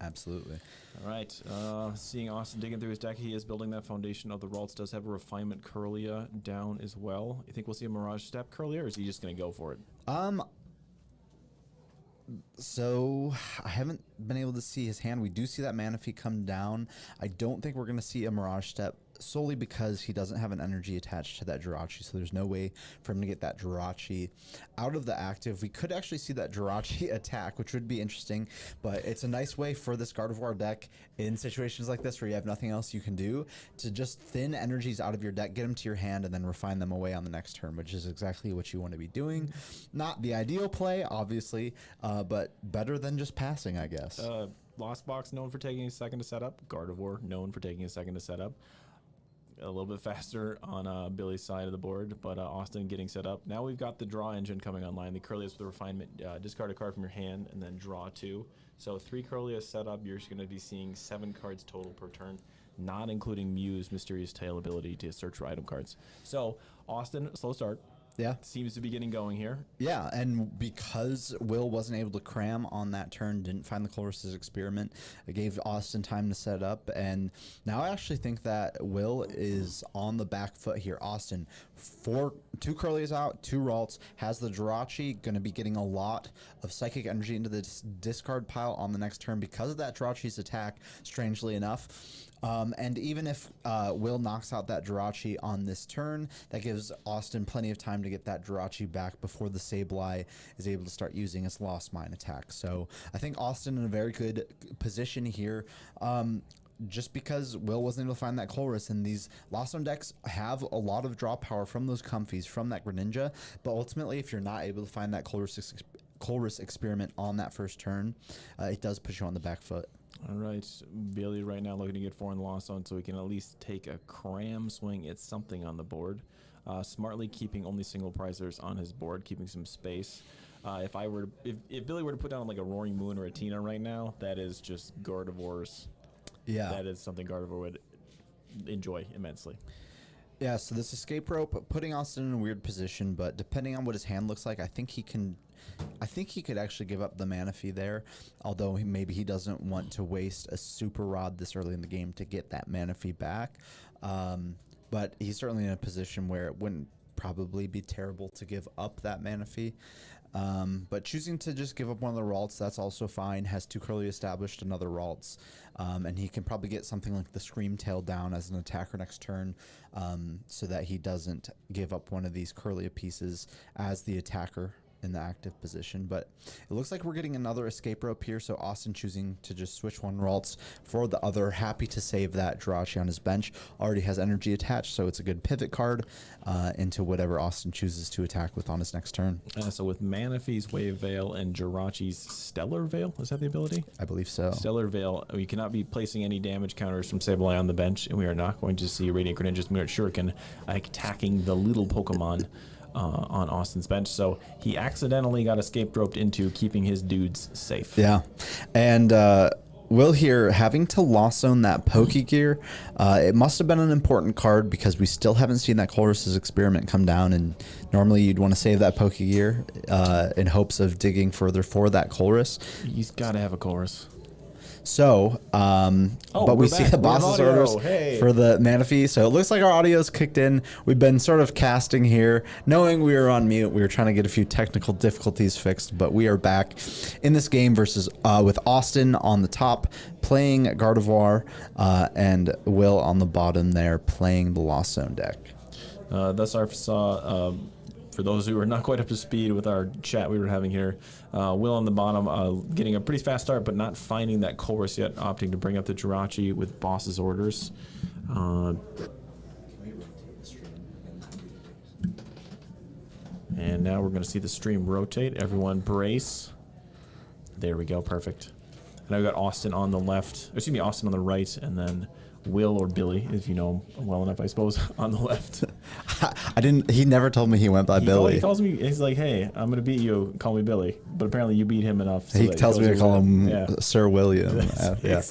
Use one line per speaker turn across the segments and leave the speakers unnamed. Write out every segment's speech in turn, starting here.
Absolutely.
All right. Seeing Austin digging through his deck, he is building that foundation of the Ralts. Does have a Refinement Curlia down as well. You think we'll see a Mirage Step Curlia, or is he just going to go for it?
So I haven't been able to see his hand. We do see that Manaphy come down. I don't think we're going to see a Mirage Step solely because he doesn't have an energy attached to that Jirachi, so there's no way for him to get that Jirachi out of the active. We could actually see that Jirachi attack, which would be interesting, but it's a nice way for this Gardevoir deck in situations like this where you have nothing else you can do to just thin energies out of your deck, get them to your hand, and then refine them away on the next turn, which is exactly what you want to be doing. Not the ideal play, obviously, but better than just passing, I guess.
Lost Box known for taking a second to set up. Gardevoir known for taking a second to set up. A little bit faster on Billy's side of the board, but Austin getting set up. Now we've got the draw engine coming online. The Curlias with the refinement, discard a card from your hand and then draw 2. So 3 Curlias set up, you're just going to be seeing 7 cards total per turn, not including Mew's Mysterious Tail ability to search for item cards. So Austin, slow start.
Yeah.
Seems to be getting going here.
Yeah, and because Will wasn't able to cram on that turn, didn't find the Colress's Experiment, it gave Austin time to set up, and now I actually think that Will is on the back foot here. Austin, 2 Curlies out, 2 Ralts, has the Jirachi, going to be getting a lot of Psychic Energy into the discard pile on the next turn because of that Jirachi's attack, strangely enough. And even if Will knocks out that Jirachi on this turn, that gives Austin plenty of time to get that Jirachi back before the Sableye is able to start using its Lost Mine attack. So I think Austin in a very good position here. Just because Will wasn't able to find that Colress, and these Lost Zone decks have a lot of draw power from those Comfies, from that Greninja, but ultimately if you're not able to find that Colress Experiment on that first turn, it does put you on the back foot.
All right, Billy right now looking to get 4 in the Lost Zone so he can at least take a cram swing at something on the board. Smartly keeping only single prizers on his board, keeping some space. If Billy were to put down like a Roaring Moon or a Tina right now, that is just Gardevoir's.
Yeah.
That is something Gardevoir would enjoy immensely.
Yeah, so this escape rope putting Austin in a weird position, but depending on what his hand looks like, I think he could actually give up the Manaphy there, although maybe he doesn't want to waste a Super Rod this early in the game to get that Manaphy back. But he's certainly in a position where it wouldn't probably be terrible to give up that Manaphy. But choosing to just give up one of the Ralts, that's also fine. Has 2 Curly established, another Ralts. And he can probably get something like the Scream Tail down as an attacker next turn, so that he doesn't give up one of these Curlia pieces as the attacker in the active position. But it looks like we're getting another escape rope here, so Austin choosing to just switch 1 Ralts for the other, happy to save that Jirachi on his bench. Already has energy attached, so it's a good pivot card into whatever Austin chooses to attack with on his next turn.
So with Manaphy's Wave Veil and Jirachi's Stellar Veil, is that the ability?
I believe so.
Stellar Veil, we cannot be placing any damage counters from Sableye on the bench, and we are not going to see Radiant Greninja's Mirror Shuriken attacking the little Pokemon on Austin's bench. So he accidentally got escape roped into keeping his dudes safe.
Yeah. And Will here having to Lost Zone that Pokegear. It must have been an important card because we still haven't seen that Colress's Experiment come down, and normally you'd want to save that Pokegear in hopes of digging further for that Colress.
He's got to have a Colress.
So, but we see the boss's orders for the Manaphy. So it looks like our audio's kicked in. We've been sort of casting here, knowing we were on mute. We were trying to get a few technical difficulties fixed, but we are back in this game versus with Austin on the top playing Gardevoir and Will on the bottom there playing the Lost Zone deck.
Thus far saw, for those who are not quite up to speed with our chat we were having here, Will on the bottom getting a pretty fast start, but not finding that Colress yet, opting to bring up the Jirachi with boss's orders. And now we're going to see the stream rotate. Everyone brace. There we go. Perfect. And I've got Austin on the left. Excuse me, Austin on the right, and then Will or Billy, if you know him well enough, I suppose, on the left.
He never told me he went by Billy.
He calls me, he's like, hey, I'm going to beat you, call me Billy. But apparently you beat him enough. So
he tells me to call him Sir William. Yeah.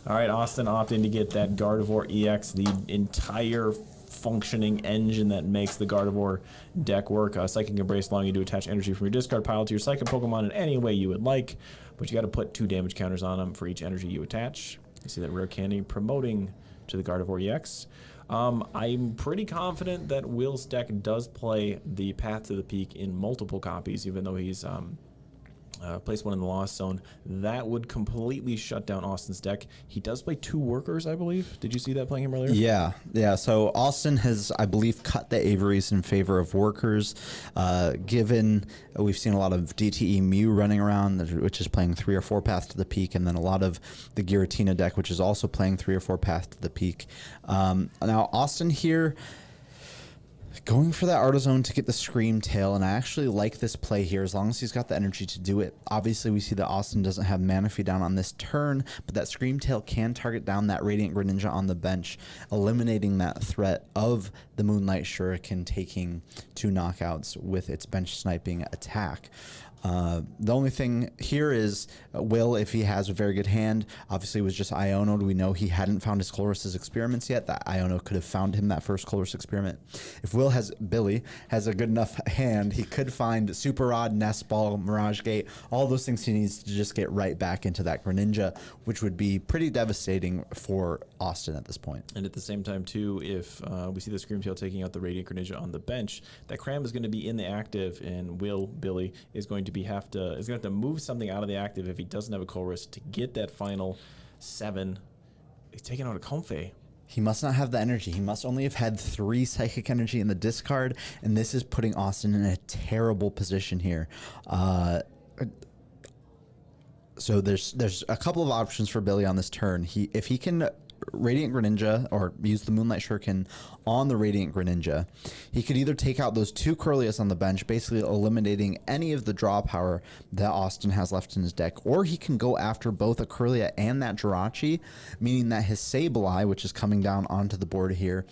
All right, Austin opting to get that Gardevoir EX, the entire functioning engine that makes the Gardevoir deck work. Psychic Embrace allowing you to attach energy from your discard pile to your Psychic Pokemon in any way you would like, but you got to put 2 damage counters on them for each energy you attach. You see that Rare Candy promoting to the Gardevoir EX. I'm pretty confident that Will's deck does play the Path to the Peak in multiple copies, even though he's placed one in the Lost Zone. That would completely shut down Austin's deck. He does play 2 workers, I believe. Did you see that playing him earlier?
Yeah. So Austin has, I believe, cut the Averys in favor of workers. Given we've seen a lot of DTE Mew running around, which is playing 3 or 4 Paths to the Peak, and then a lot of the Giratina deck, which is also playing 3 or 4 Paths to the Peak. Now Austin here, going for that Artizone to get the Scream Tail, and I actually like this play here as long as he's got the energy to do it. Obviously, we see that Austin doesn't have Manaphy down on this turn, but that Scream Tail can target down that Radiant Greninja on the bench, eliminating that threat of the Moonlight Shuriken taking 2 knockouts with its bench sniping attack. The only thing here is Will, if he has a very good hand, obviously was just Iono'd. We know he hadn't found his Colress's experiments yet. That Iono could have found him that first Colress experiment. If Billy has a good enough hand, he could find Super Rod, Nest Ball, Mirage Gate, all those things he needs to just get right back into that Greninja, which would be pretty devastating for Austin at this point.
And at the same time, too, if we see the Scream Tail taking out the Radiant Greninja on the bench, that Cram is going to be in the active, and Billy is going to have to move something out of the active if he doesn't have a Colress to get that final 7. He's taking out a Comfey.
He must not have the energy. He must only have had 3 psychic energy in the discard, and this is putting Austin in a terrible position here. So there's a couple of options for Billy on this turn. If he can Radiant Greninja or use the Moonlight Shuriken on the Radiant Greninja, he could either take out those 2 Kirlias on the bench, basically eliminating any of the draw power that Austin has left in his deck, or he can go after both a Kirlia and that Jirachi, meaning that his Sableye, which is coming down onto the board here,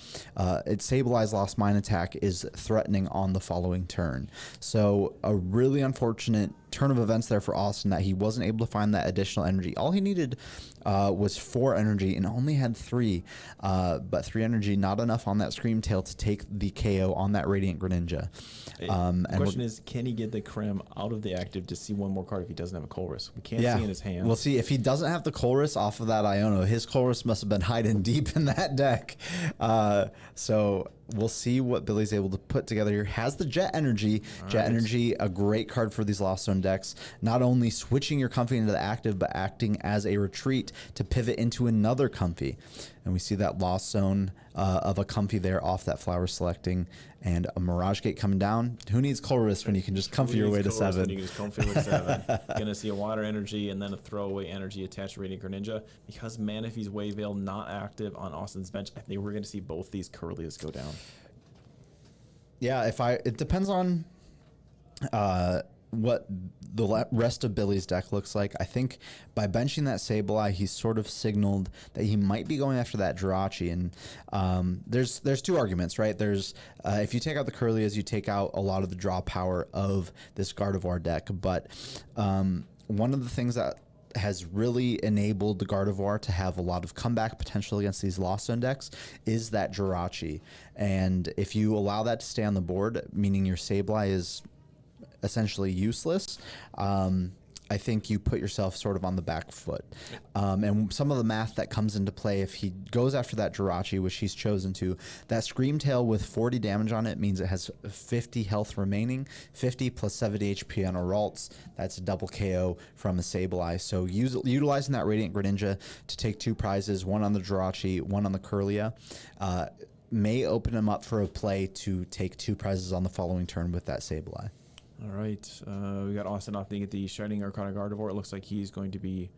its Sableye's Lost Mine attack is threatening on the following turn. So a really unfortunate turn of events there for Austin, that he wasn't able to find that additional energy. All he needed was 4 energy and only had 3, but 3 energy not enough on that Scream Tail to take the KO on that Radiant Greninja.
The question is, can he get the Cram out of the active to see one more card if he doesn't have a Colress? We can't see in his hand.
We'll see. If he doesn't have the Colress off of that Iono, his Colress must have been hiding deep in that deck. So we'll see what Billy's able to put together here. Has the Jet Energy. Jet Energy, a great card for these Lost Zone decks. Not only switching your Comfey into the active, but acting as a retreat to pivot into another Comfey. And we see that Lost Zone of a Comfey there off that Flower Selecting, and a Mirage Gate coming down. Who needs Colress when you can just Comfey your way to 7?
You can just Comfey with 7. Gonna see a Water Energy and then a throwaway energy attached to Radiant Greninja. Because Manaphy's Wave Veil not active on Austin's bench, I think we're gonna see both these Kirlias go down.
Yeah, it depends on what the rest of Billy's deck looks like. I think by benching that Sableye, he's sort of signaled that he might be going after that Jirachi. And there's 2 arguments, right? There's if you take out the Kirlias, you take out a lot of the draw power of this Gardevoir deck. But one of the things that has really enabled the Gardevoir to have a lot of comeback potential against these Lost Zone decks is that Jirachi. And if you allow that to stay on the board, meaning your Sableye is essentially useless, I think you put yourself sort of on the back foot. And some of the math that comes into play, if he goes after that Jirachi, which he's chosen to, that Scream Tail with 40 damage on it means it has 50 health remaining, 50 plus 70 HP on a Ralts. That's a double KO from a Sableye. So utilizing that Radiant Greninja to take 2 prizes, one on the Jirachi, one on the Kirlia, may open him up for a play to take 2 prizes on the following turn with that Sableye.
All right, we got Austin opting at the Shining Arcana Gardevoir. It looks like he's going to be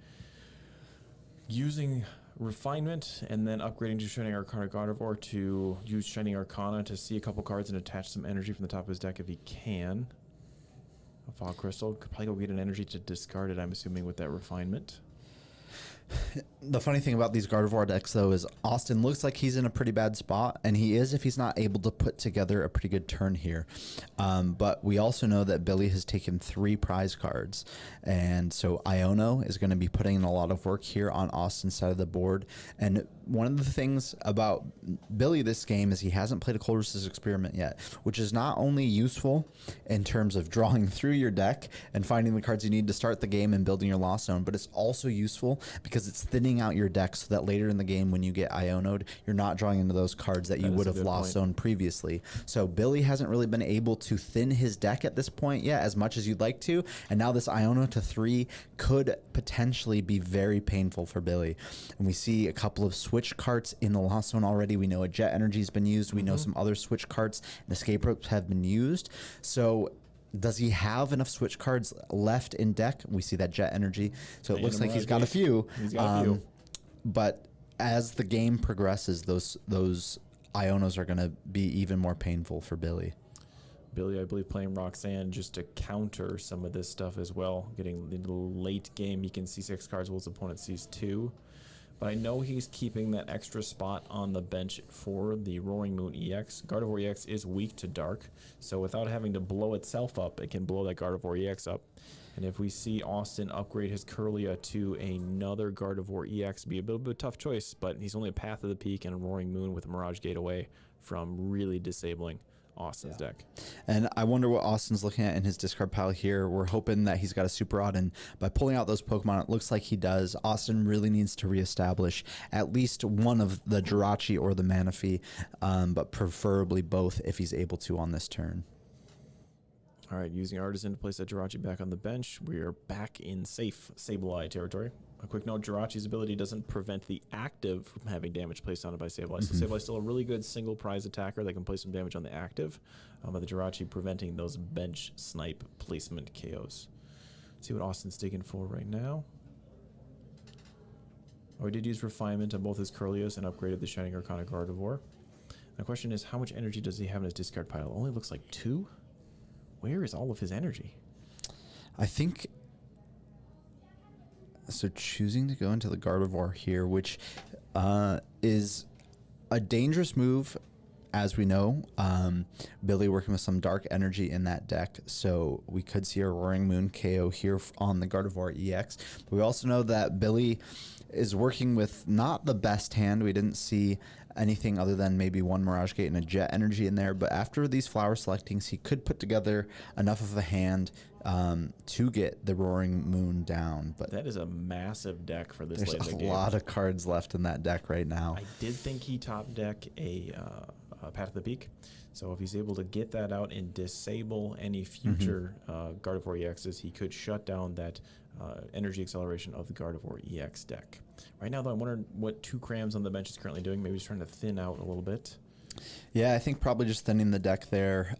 using Refinement and then upgrading to Shining Arcana Gardevoir to use Shining Arcana to see a couple cards and attach some energy from the top of his deck if he can. A Fog Crystal. Could probably go get an energy to discard it, I'm assuming, with that Refinement.
The funny thing about these Gardevoir decks, though, is Austin looks like he's in a pretty bad spot, and he is if he's not able to put together a pretty good turn here. But we also know that Billy has taken 3 prize cards, and so Iono is going to be putting in a lot of work here on Austin's side of the board. And one of the things about Billy this game is he hasn't played a Colress's Experiment yet, which is not only useful in terms of drawing through your deck and finding the cards you need to start the game and building your Lost Zone, but it's also useful because it's thinning out your deck so that later in the game when you get Iono'd, you're not drawing into those cards that you would have Lost Zone previously. So Billy hasn't really been able to thin his deck at this point yet as much as you'd like to, and now this Iono to 3 could potentially be very painful for Billy. And we see a couple of switch carts in the Lost Zone already. We know a Jet Energy has been used. We know some other switch carts and escape ropes have been used. So does he have enough switch cards left in deck? We see that Jet Energy. So it looks like he's got a few.
He's got a few.
But as the game progresses, those Ionos are going to be even more painful for Billy.
Billy, I believe, playing Roxanne just to counter some of this stuff as well. Getting into the late game, he can see 6 cards while his opponent sees 2. But I know he's keeping that extra spot on the bench for the Roaring Moon EX. Gardevoir EX is weak to dark, so without having to blow itself up, it can blow that Gardevoir EX up. And if we see Austin upgrade his Kirlia to another Gardevoir EX, it'd be a bit of a tough choice, but he's only a Path of the Peak and a Roaring Moon with a Mirage Gate away from really disabling Austin's deck.
And I wonder what Austin's looking at in his discard pile here. We're hoping that he's got a Super Rod, and by pulling out those Pokemon, it looks like he does. Austin really needs to reestablish at least one of the Jirachi or the Manaphy, but preferably both if he's able to on this turn.
All right, using Artisan to place that Jirachi back on the bench, we are back in safe Sableye territory. A quick note, Jirachi's ability doesn't prevent the active from having damage placed on it by Sableye. So Sableye's still a really good single prize attacker that can place some damage on the active, but the Jirachi preventing those bench snipe placement KOs. Let's see what Austin's digging for right now. Oh, he did use Refinement on both his Kirlias and upgraded the Shining Arcana Gardevoir. The question is, how much energy does he have in his discard pile? It only looks like 2? Where is all of his energy?
I think... So choosing to go into the Gardevoir here, which is a dangerous move, as we know. Billy working with some dark energy in that deck, so we could see a Roaring Moon KO here on the Gardevoir EX. But we also know that Billy is working with not the best hand. We didn't see anything other than maybe one Mirage Gate and a Jet Energy in there, but after these flower selectings, he could put together enough of a hand to get the Roaring Moon down. But
that is a massive deck for this
there's
late in the game.
a lot of cards left in that deck right now.
I did think he top deck a Path of the Peak, so if he's able to get that out and disable any future Gardevoir EXs, he could shut down that energy acceleration of the Gardevoir EX deck. Right now, though, I'm wondering what 2 Crams on the bench is currently doing. Maybe he's trying to thin out a little bit.
Yeah, I think probably just thinning the deck there.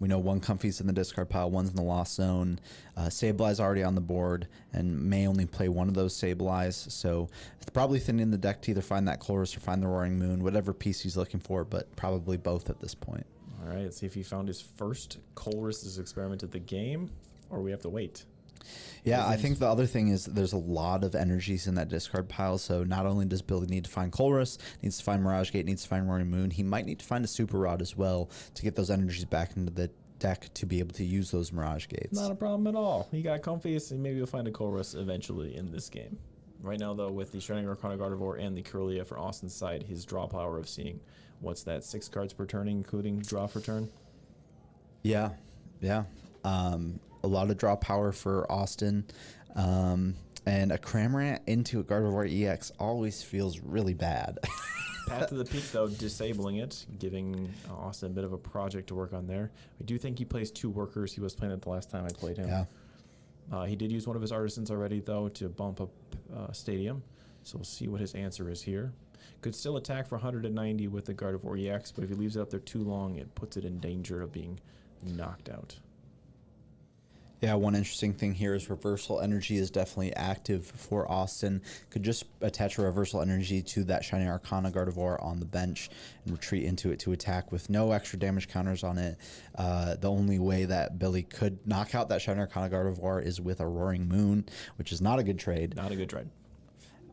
We know one Comfy's in the discard pile, one's in the Lost Zone. Sableye's already on the board and may only play one of those Sableyes. So it's probably thinning the deck to either find that Colress or find the Roaring Moon, whatever piece he's looking for, but probably both at this point.
All right, let's see if he found his first Colress's Experiment of the game, or we have to wait.
Yeah, I think the other thing is there's a lot of energies in that discard pile, so not only does Billy need to find Colress, needs to find Mirage Gate, needs to find Roaring Moon, he might need to find a Super Rod as well to get those energies back into the deck to be able to use those Mirage Gates.
Not a problem at all. He got Comfy, so maybe you'll find a Colress eventually in this game. Right now, though, with the Shining Arcana Gardevoir and the Kirlia for Austin's side, his draw power of seeing, what's that, 6 cards per turn, including draw for turn?
Yeah. A lot of draw power for Austin, and a Cramorant into a Gardevoir EX always feels really bad.
Path to the Peak, though, disabling it, giving Austin a bit of a project to work on there. I do think he plays 2 workers. He was playing it the last time I played him.
Yeah.
He did use one of his Artisans already, though, to bump up Stadium. So we'll see what his answer is here. Could still attack for 190 with the Gardevoir EX, but if he leaves it up there too long, it puts it in danger of being knocked out.
Yeah, one interesting thing here is Reversal Energy is definitely active for Austin. Could just attach a Reversal Energy to that Shining Arcana Gardevoir on the bench and retreat into it to attack with no extra damage counters on it. The only way that Billy could knock out that Shining Arcana Gardevoir is with a Roaring Moon, which is not a good trade.
Not a good trade.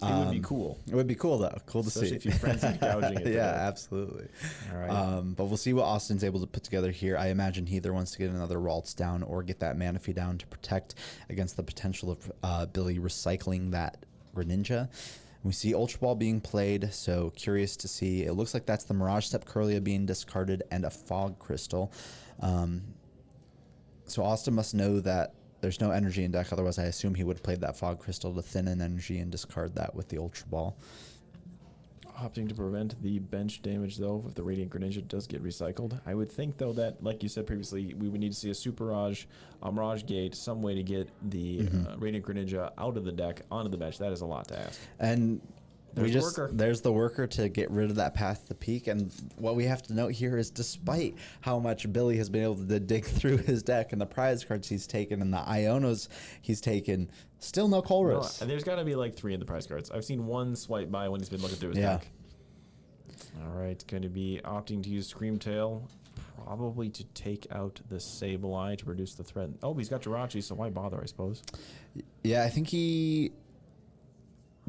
It would be cool.
It would be cool though. Cool to
Especially
see.
if you frenzy gouging it.
Yeah,
there.
absolutely.
All right.
But we'll see what Austin's able to put together here. I imagine he either wants to get another Ralts down or get that Manaphy down to protect against the potential of Billy recycling that Greninja. We see Ultra Ball being played, so curious to see. It looks like that's the Mirage Step Curlia being discarded and a Fog Crystal. So Austin must know that there's no energy in deck, otherwise I assume he would have played that Fog Crystal to thin in energy and discard that with the Ultra Ball.
Opting to prevent the bench damage, though, if the Radiant Greninja does get recycled. I would think, though, that, like you said previously, we would need to see a Super Raj, a Mirage Gate, some way to get the Radiant Greninja out of the deck onto the bench. That is a lot to ask.
And
There's
the worker to get rid of that path to peak. And what we have to note here is, despite how much Billy has been able to dig through his deck and the prize cards he's taken and the Ionos he's taken, still no Colress.
No, there's got to be like 3 in the prize cards. I've seen one swipe by when he's been looking through his deck. All right, going to be opting to use Screamtail, probably to take out the Sableye to reduce the threat. Oh, he's got Jirachi, so why bother, I suppose?
Yeah, I think he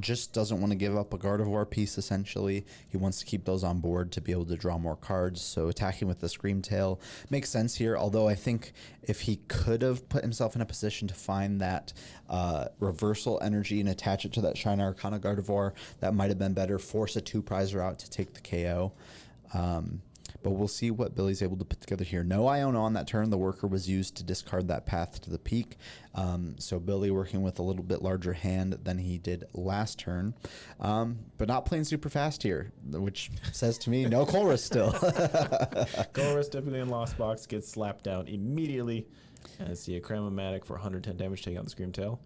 just doesn't want to give up a Gardevoir piece, essentially. He wants to keep those on board to be able to draw more cards, so attacking with the Screamtail makes sense here, although I think if he could have put himself in a position to find that reversal energy and attach it to that Shine Arcana Gardevoir, that might have been better. Force a 2-prizer out to take the KO. But we'll see what Billy's able to put together here. No Iono on that turn. The worker was used to discard that path to the peak. So Billy working with a little bit larger hand than he did last turn. But not playing super fast here, which says to me, no Colress still.
Colress typically in Lost Box gets slapped down immediately. And I see a Cramomatic for 110 damage taking out the Screamtail.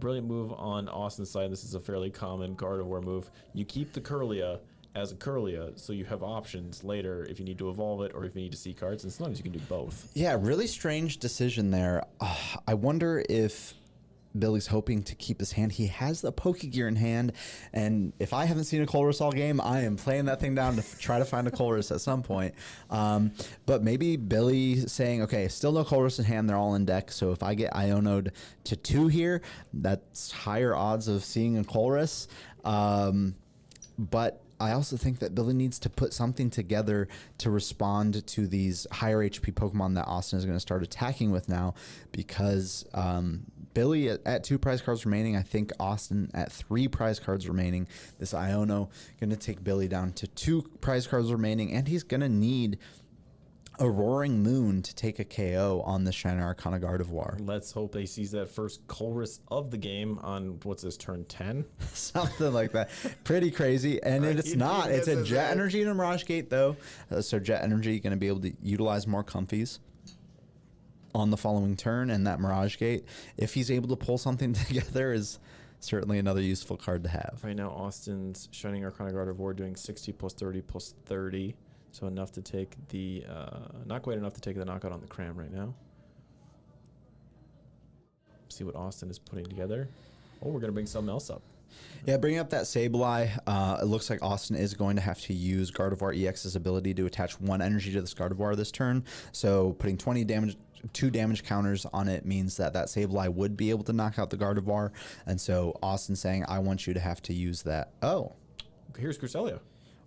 Brilliant move on Austin's side. This is a fairly common Gardevoir move. You keep the Curlia as a Curlia, so you have options later if you need to evolve it or if you need to see cards, and sometimes you can do both.
Yeah, really strange decision there. I wonder if Billy's hoping to keep his hand. He has the Pokegear in hand, and if I haven't seen a Colress all game, I am playing that thing down to try to find a Colress at some point. But maybe Billy saying, okay, still no Colress in hand, they're all in deck, so if I get Iono'd to 2 here, that's higher odds of seeing a Colress. But I also think that Billy needs to put something together to respond to these higher HP Pokemon that Austin is going to start attacking with now, because Billy at 2 prize cards remaining, I think Austin at 3 prize cards remaining. This Iono going to take Billy down to 2 prize cards remaining, and he's going to need a Roaring Moon to take a KO on the Shine Arcana Gardevoir.
Let's hope they seize that first Colress of the game on, what's this, turn 10?
Something like that. Pretty crazy. And it's not. It's a Jet Energy and a Mirage Gate, though. So Jet Energy going to be able to utilize more Comfies on the following turn, and that Mirage Gate, if he's able to pull something together, is certainly another useful card to have.
Right now, Austin's Shining Arcana Gardevoir doing 60 plus 30 plus 30. So enough to take the, not quite enough to take the knockout on the Cram right now. See what Austin is putting together. Oh, we're going to bring something else up.
Yeah, bringing up that Sableye, it looks like Austin is going to have to use Gardevoir EX's ability to attach 1 energy to this Gardevoir this turn. So putting 20 damage, 2 damage counters on it means that that Sableye would be able to knock out the Gardevoir. And so Austin saying, I want you to have to use that. Oh.
Here's Cresselia.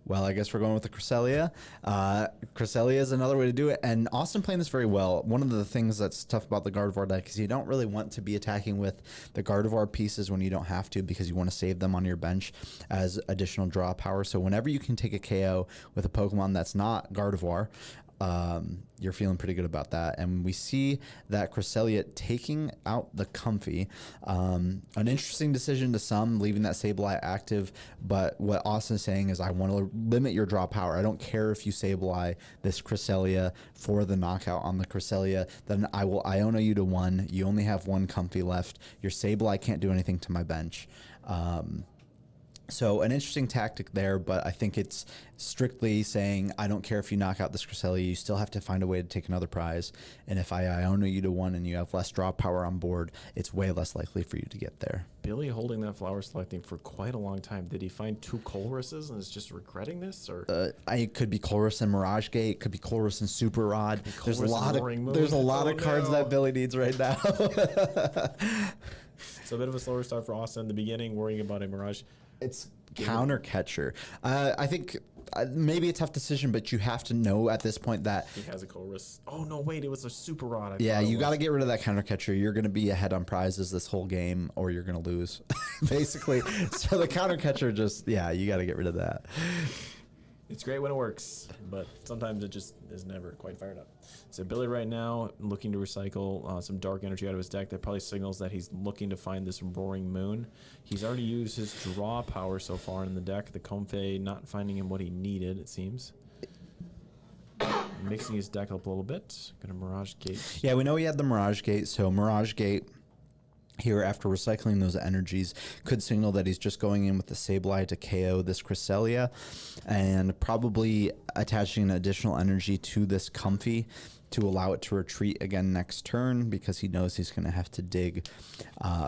Well, I guess we're going with the Cresselia. Cresselia is another way to do it, and Austin playing this very well. One of the things that's tough about the Gardevoir deck is you don't really want to be attacking with the Gardevoir pieces when you don't have to, because you want to save them on your bench as additional draw power. So whenever you can take a KO with a Pokemon that's not Gardevoir, you're feeling pretty good about that. And we see that Cresselia taking out the Comfy. An interesting decision to some, leaving that Sableye active, but what Austin is saying is, I want to limit your draw power. I don't care if you Sableye this Cresselia for the knockout on the Cresselia, then I will Iono you to 1. You only have 1 Comfy left. Your Sableye can't do anything to my bench. So an interesting tactic there, but I think it's strictly saying, I don't care if you knock out this Cresselia, you still have to find a way to take another prize. And if I Iono you to 1 and you have less draw power on board, it's way less likely for you to get there.
Billy holding that flower selecting for quite a long time. Did he find 2 Colresses and is just regretting this? Or
It could be Colress and Mirage Gate, could be Colress and Super Rod. There's a lot of
cards
that Billy needs right now.
So a bit of a slower start for Austin in the beginning, worrying about a Mirage.
It's counter catcher. I think maybe a tough decision, but you have to know at this point that
He has a Colress. Oh, no, wait. It was a Super Rod.
you got to get rid of that counter catcher. You're going to be ahead on prizes this whole game, or you're going to lose, basically. So the counter catcher you got to get rid of that.
It's great when it works, but sometimes it just is never quite fired up. So Billy right now looking to recycle some dark energy out of his deck. That probably signals that he's looking to find this Roaring Moon. He's already used his draw power so far in the deck. The Comfey not finding him what he needed, it seems. Mixing his deck up a little bit. Gonna Mirage Gate.
Yeah, we know he had the Mirage Gate, so Mirage Gate here after recycling those energies could signal that he's just going in with the Sableye to KO this Cresselia and probably attaching an additional energy to this Comfey to allow it to retreat again next turn, because he knows he's going to have to dig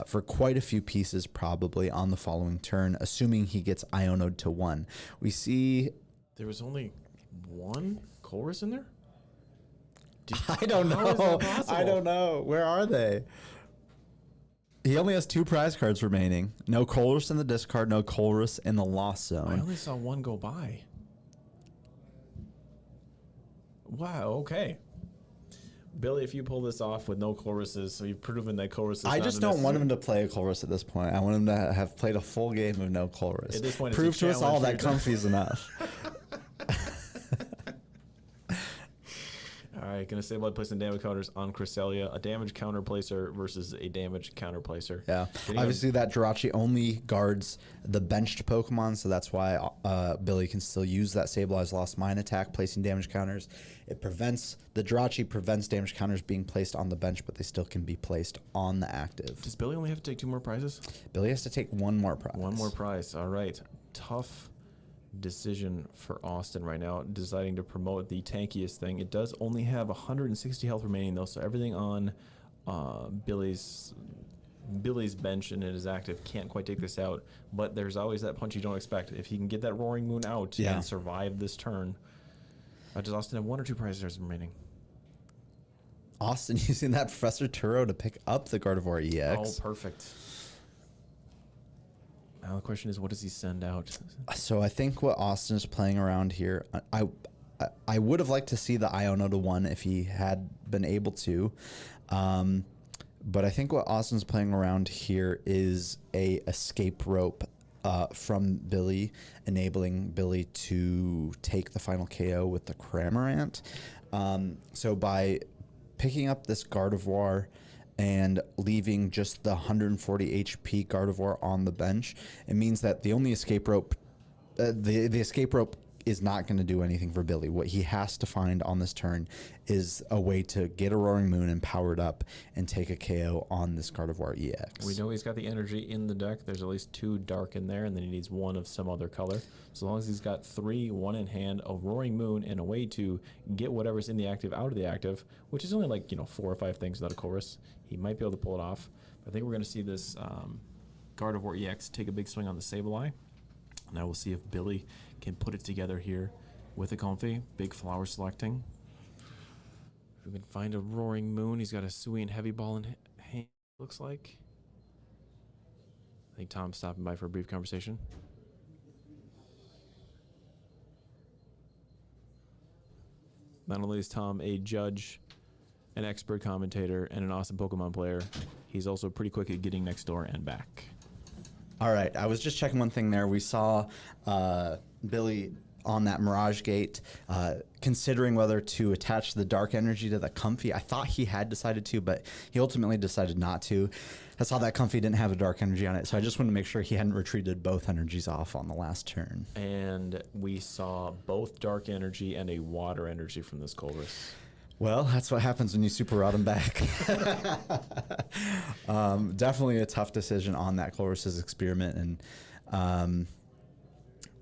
for quite a few pieces probably on the following turn, assuming he gets Ionoed to 1. We see...
There was only one Colress in there?
I don't
How is that
know.
possible?
I don't know. Where are they? He only has 2 prize cards remaining. No Colress in the discard, no Colress in the lost
I
zone.
only saw one go by. Wow, okay. Billy, if you pull this off with no Colresses, so you've proven that Colress is
I
not
just
a
don't want
necessary-
him to play a Colress at this point. I want him to have played a full game of no Colress.
At this point, it's a
Prove to us all
challenge
that
for your
Comfey's enough.
All right, gonna say blood placing damage counters on Cresselia. A damage counter placer versus a damage counter placer.
Yeah.
Getting
Obviously, that Jirachi only guards the benched Pokemon, so that's why Billy can still use that Sableye's Lost Mine attack, placing damage counters. The Jirachi prevents damage counters being placed on the bench, but they still can be placed on the active.
Does Billy only have to take 2 more prizes?
Billy has to take 1 more prize.
1 more prize. All right. Tough decision for Austin right now, deciding to promote the tankiest thing. It does only have 160 health remaining though, so everything on Billy's bench and it is active can't quite take this out. But there's always that punch you don't expect. If he can get that Roaring Moon out
Yeah.
and survive this turn, does Austin have 1 or 2 prizes remaining?
Austin using that Professor Turo to pick up the Gardevoir EX.
Oh, perfect. Now the question is, what does he send out?
So I think what Austin's playing around here, I would have liked to see the Iono to 1 if he had been able to. But I think what Austin's playing around here is a escape rope from Billy, enabling Billy to take the final KO with the Cramorant. So by picking up this Gardevoir and leaving just the 140 HP Gardevoir on the bench, it means that the only escape rope, the escape rope is not going to do anything for Billy. What he has to find on this turn is a way to get a Roaring Moon and power it up and take a KO on this Gardevoir EX.
We know he's got the energy in the deck. There's at least 2 dark in there, and then he needs 1 of some other color. So long as he's got 3, 1 in hand, a Roaring Moon, and a way to get whatever's in the active out of the active, which is only like 4 or 5 things without a chorus, he might be able to pull it off. I think we're going to see this Gardevoir EX take a big swing on the Sableye. Now we'll see if Billy can put it together here with a Comfey. Big flower selecting. If we can find a Roaring Moon. He's got a Sui and Heavy Ball in hand, looks like. I think Tom's stopping by for a brief conversation. Not only is Tom a judge, an expert commentator, and an awesome Pokemon player, he's also pretty quick at getting next door and back.
All right, I was just checking one thing there. We saw Billy on that Mirage Gate considering whether to attach the dark energy to the Comfey. I thought he had decided to, but he ultimately decided not to. I saw that Comfey didn't have a dark energy on it, so I just wanted to make sure he hadn't retreated both energies off on the last turn.
And we saw both dark energy and a water energy from this Colress.
Well, that's what happens when you super rod him back. Definitely a tough decision on that Colress's experiment, and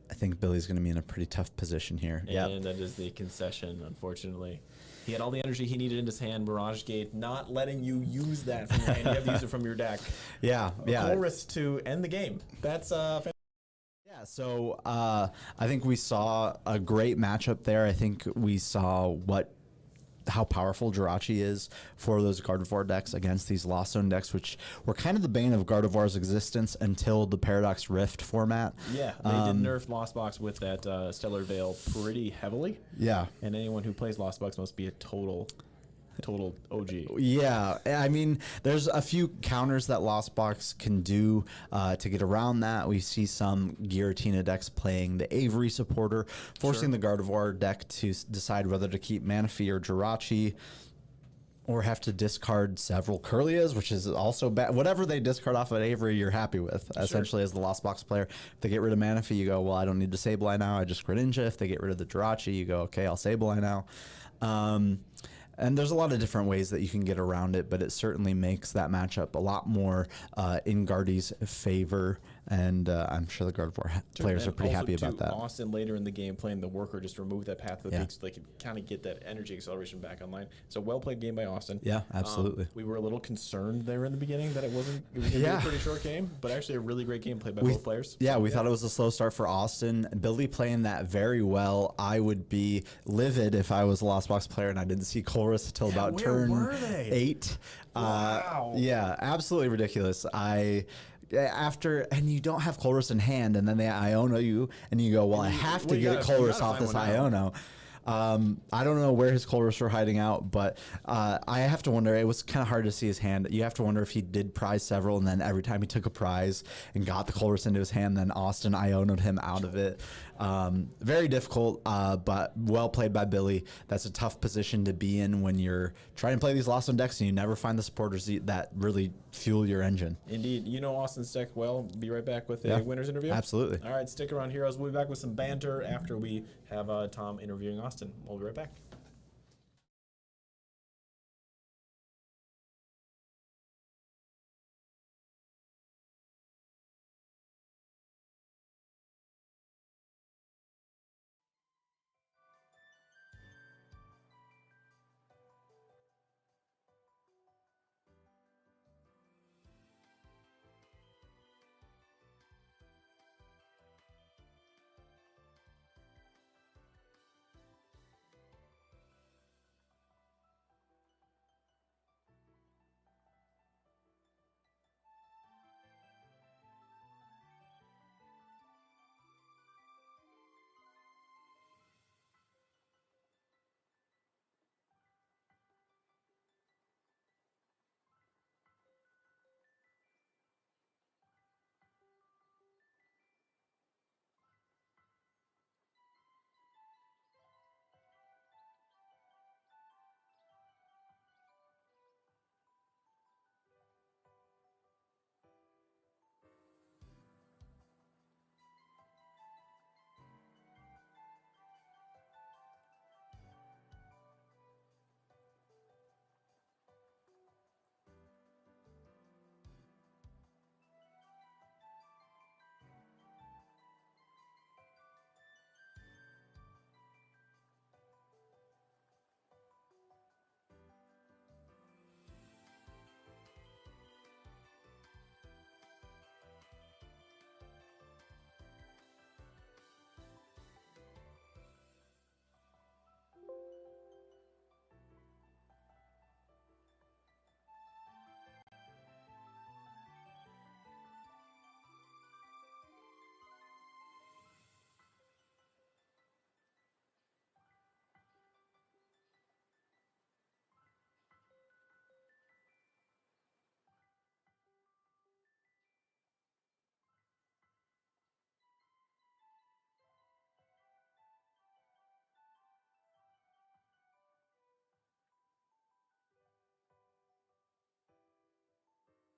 I think Billy's going to be in a pretty tough position here.
And that is the concession, unfortunately. He had all the energy he needed in his hand. Mirage Gate not letting you use that from your hand. You have to use it from your deck.
Yeah.
Colress to end the game. That's fantastic.
Yeah, so I think we saw a great matchup there. I think we saw what how powerful Jirachi is for those Gardevoir decks against these Lost Zone decks, which were kind of the bane of Gardevoir's existence until the Paradox Rift format.
Yeah, they did nerf Lost Box with that Stellar Veil pretty heavily.
Yeah.
And anyone who plays Lost Box must be a total OG.
Yeah, I mean, there's a few counters that Lost Box can do to get around that. We see some Giratina decks playing the Avery supporter, forcing the Gardevoir deck to decide whether to keep Manaphy or Jirachi, or have to discard several Kirlias, which is also bad. Whatever they discard off of Avery, you're happy with, essentially, as the Lost Box player. If they get rid of Manaphy, you go, well, I don't need to Sableye now. I just Greninja. If they get rid of the Jirachi, you go, okay, I'll Sableye now. And there's a lot of different ways that you can get around it, but it certainly makes that matchup a lot more in Guardy's favor. And I'm sure the Gardevoir players are pretty happy about that.
Austin later in the game playing the worker just removed that path of the peak so they could kind of get that energy acceleration back online. So well played game by Austin.
Yeah, absolutely.
We were a little concerned there in the beginning that it was going to be a pretty short game, but actually a really great game played by both players.
Yeah, we thought it was a slow start for Austin. Billy playing that very well. I would be livid if I was a Lost Box player and I didn't see Colress until about turn 8.
Wow.
Yeah, absolutely ridiculous. And you don't have Colress in hand, and then they Iono you, and you go, well, I have to get Colress off this Iono. I don't know where his Colress were hiding out, but I have to wonder. It was kind of hard to see his hand. You have to wonder if he did prize several, and then every time he took a prize and got the Colress into his hand, then Austin Iono'd him out of it. Very difficult, but well played by Billy. That's a tough position to be in when you're trying to play these Lost Zone decks and you never find the supporters that really fuel your engine.
Indeed. You know Austin's deck well. Be right back with a winner's interview.
Absolutely.
All right, stick around, heroes. We'll be back with some banter after we have Tom interviewing Austin. We'll be right back.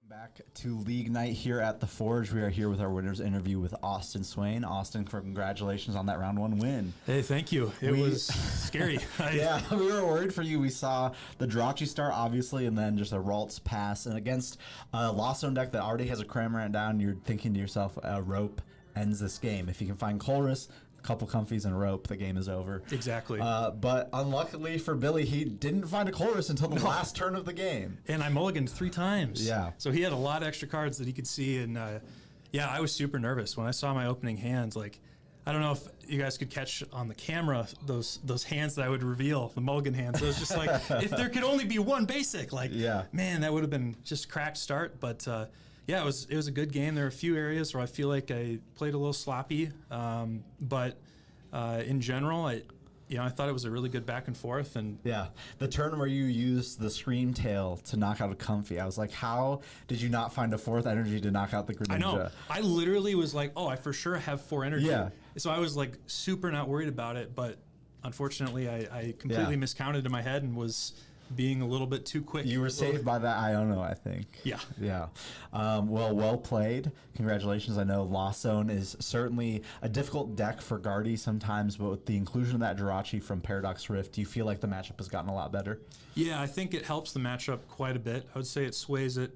Back to League Night here at the Forge. We are here with our winners interview with Austin Swain. Austin, congratulations on that round 1 win.
Hey, thank you. It was scary.
Yeah, we were worried for you. We saw the Jirachi start, obviously, and then just a Ralts pass. And against a Lost Zone deck that already has a Cramorant down, you're thinking to yourself, Rope ends this game. If you can find Colress, couple comfies and Rope, the game is over.
Exactly.
But unluckily for Billy, he didn't find a Colress until the last turn of the game.
And I mulliganed 3 times.
Yeah.
So he had a lot of extra cards that he could see. And yeah, I was super nervous when I saw my opening hands. Like, I don't know if you guys could catch on the camera those hands that I would reveal, the mulligan hands. It was just like, if there could only be one basic, like,
Yeah.
man, that would have been just cracked start. But yeah, it was a good game. There are a few areas where I feel like I played a little sloppy, but in general, I thought it was a really good back and forth. And
Yeah, the turn where you used the Scream Tail to knock out a Comfy, I was like, how did you not find a fourth energy to knock out the Greninja?
I know. I literally was like, oh, I for sure have 4 energy.
Yeah.
So I was like super not worried about it, but unfortunately I completely miscounted in my head and was being a little bit too quick.
You were saved by that Iono, I think.
Yeah.
Yeah. Well played. Congratulations. I know Lost Zone is certainly a difficult deck for Guardy sometimes, but with the inclusion of that Jirachi from Paradox Rift, do you feel like the matchup has gotten a lot better?
Yeah, I think it helps the matchup quite a bit. I would say it sways it.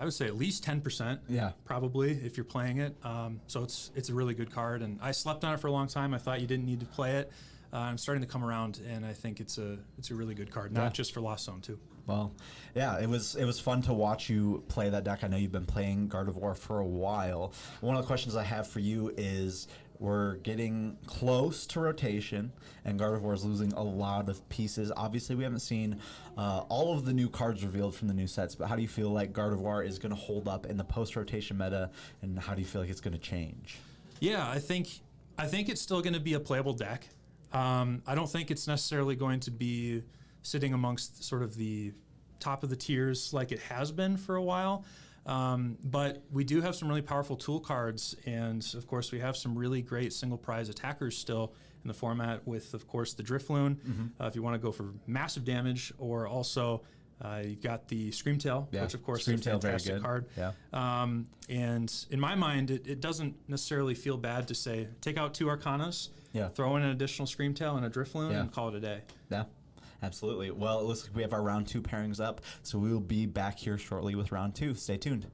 I would say at least 10%.
Yeah.
Probably if you're playing it. So it's a really good card, and I slept on it for a long time. I thought you didn't need to play it. I'm starting to come around, and I think it's a really good card, not just for Lost Zone too.
Well, yeah, it was fun to watch you play that deck. I know you've been playing Gardevoir for a while. One of the questions I have for you is, we're getting close to rotation, and Gardevoir is losing a lot of pieces. Obviously, we haven't seen all of the new cards revealed from the new sets, but how do you feel like Gardevoir is going to hold up in the post-rotation meta, and how do you feel like it's going to change?
Yeah, I think it's still going to be a playable deck. I don't think it's necessarily going to be sitting amongst sort of the top of the tiers like it has been for a while. But we do have some really powerful tool cards, and of course we have some really great single prize attackers still in the format with, of course, the Drifloon, if you want to go for massive damage, or also you've got the Screamtail, which of course is a fantastic card.
Yeah.
And in my mind, it doesn't necessarily feel bad to say, take out 2 Arcanas, throw in an additional Screamtail and a Drifloon, and call it a day.
Yeah. Absolutely. Well, it looks like we have our round 2 pairings up, so we will be back here shortly with round 2. Stay tuned.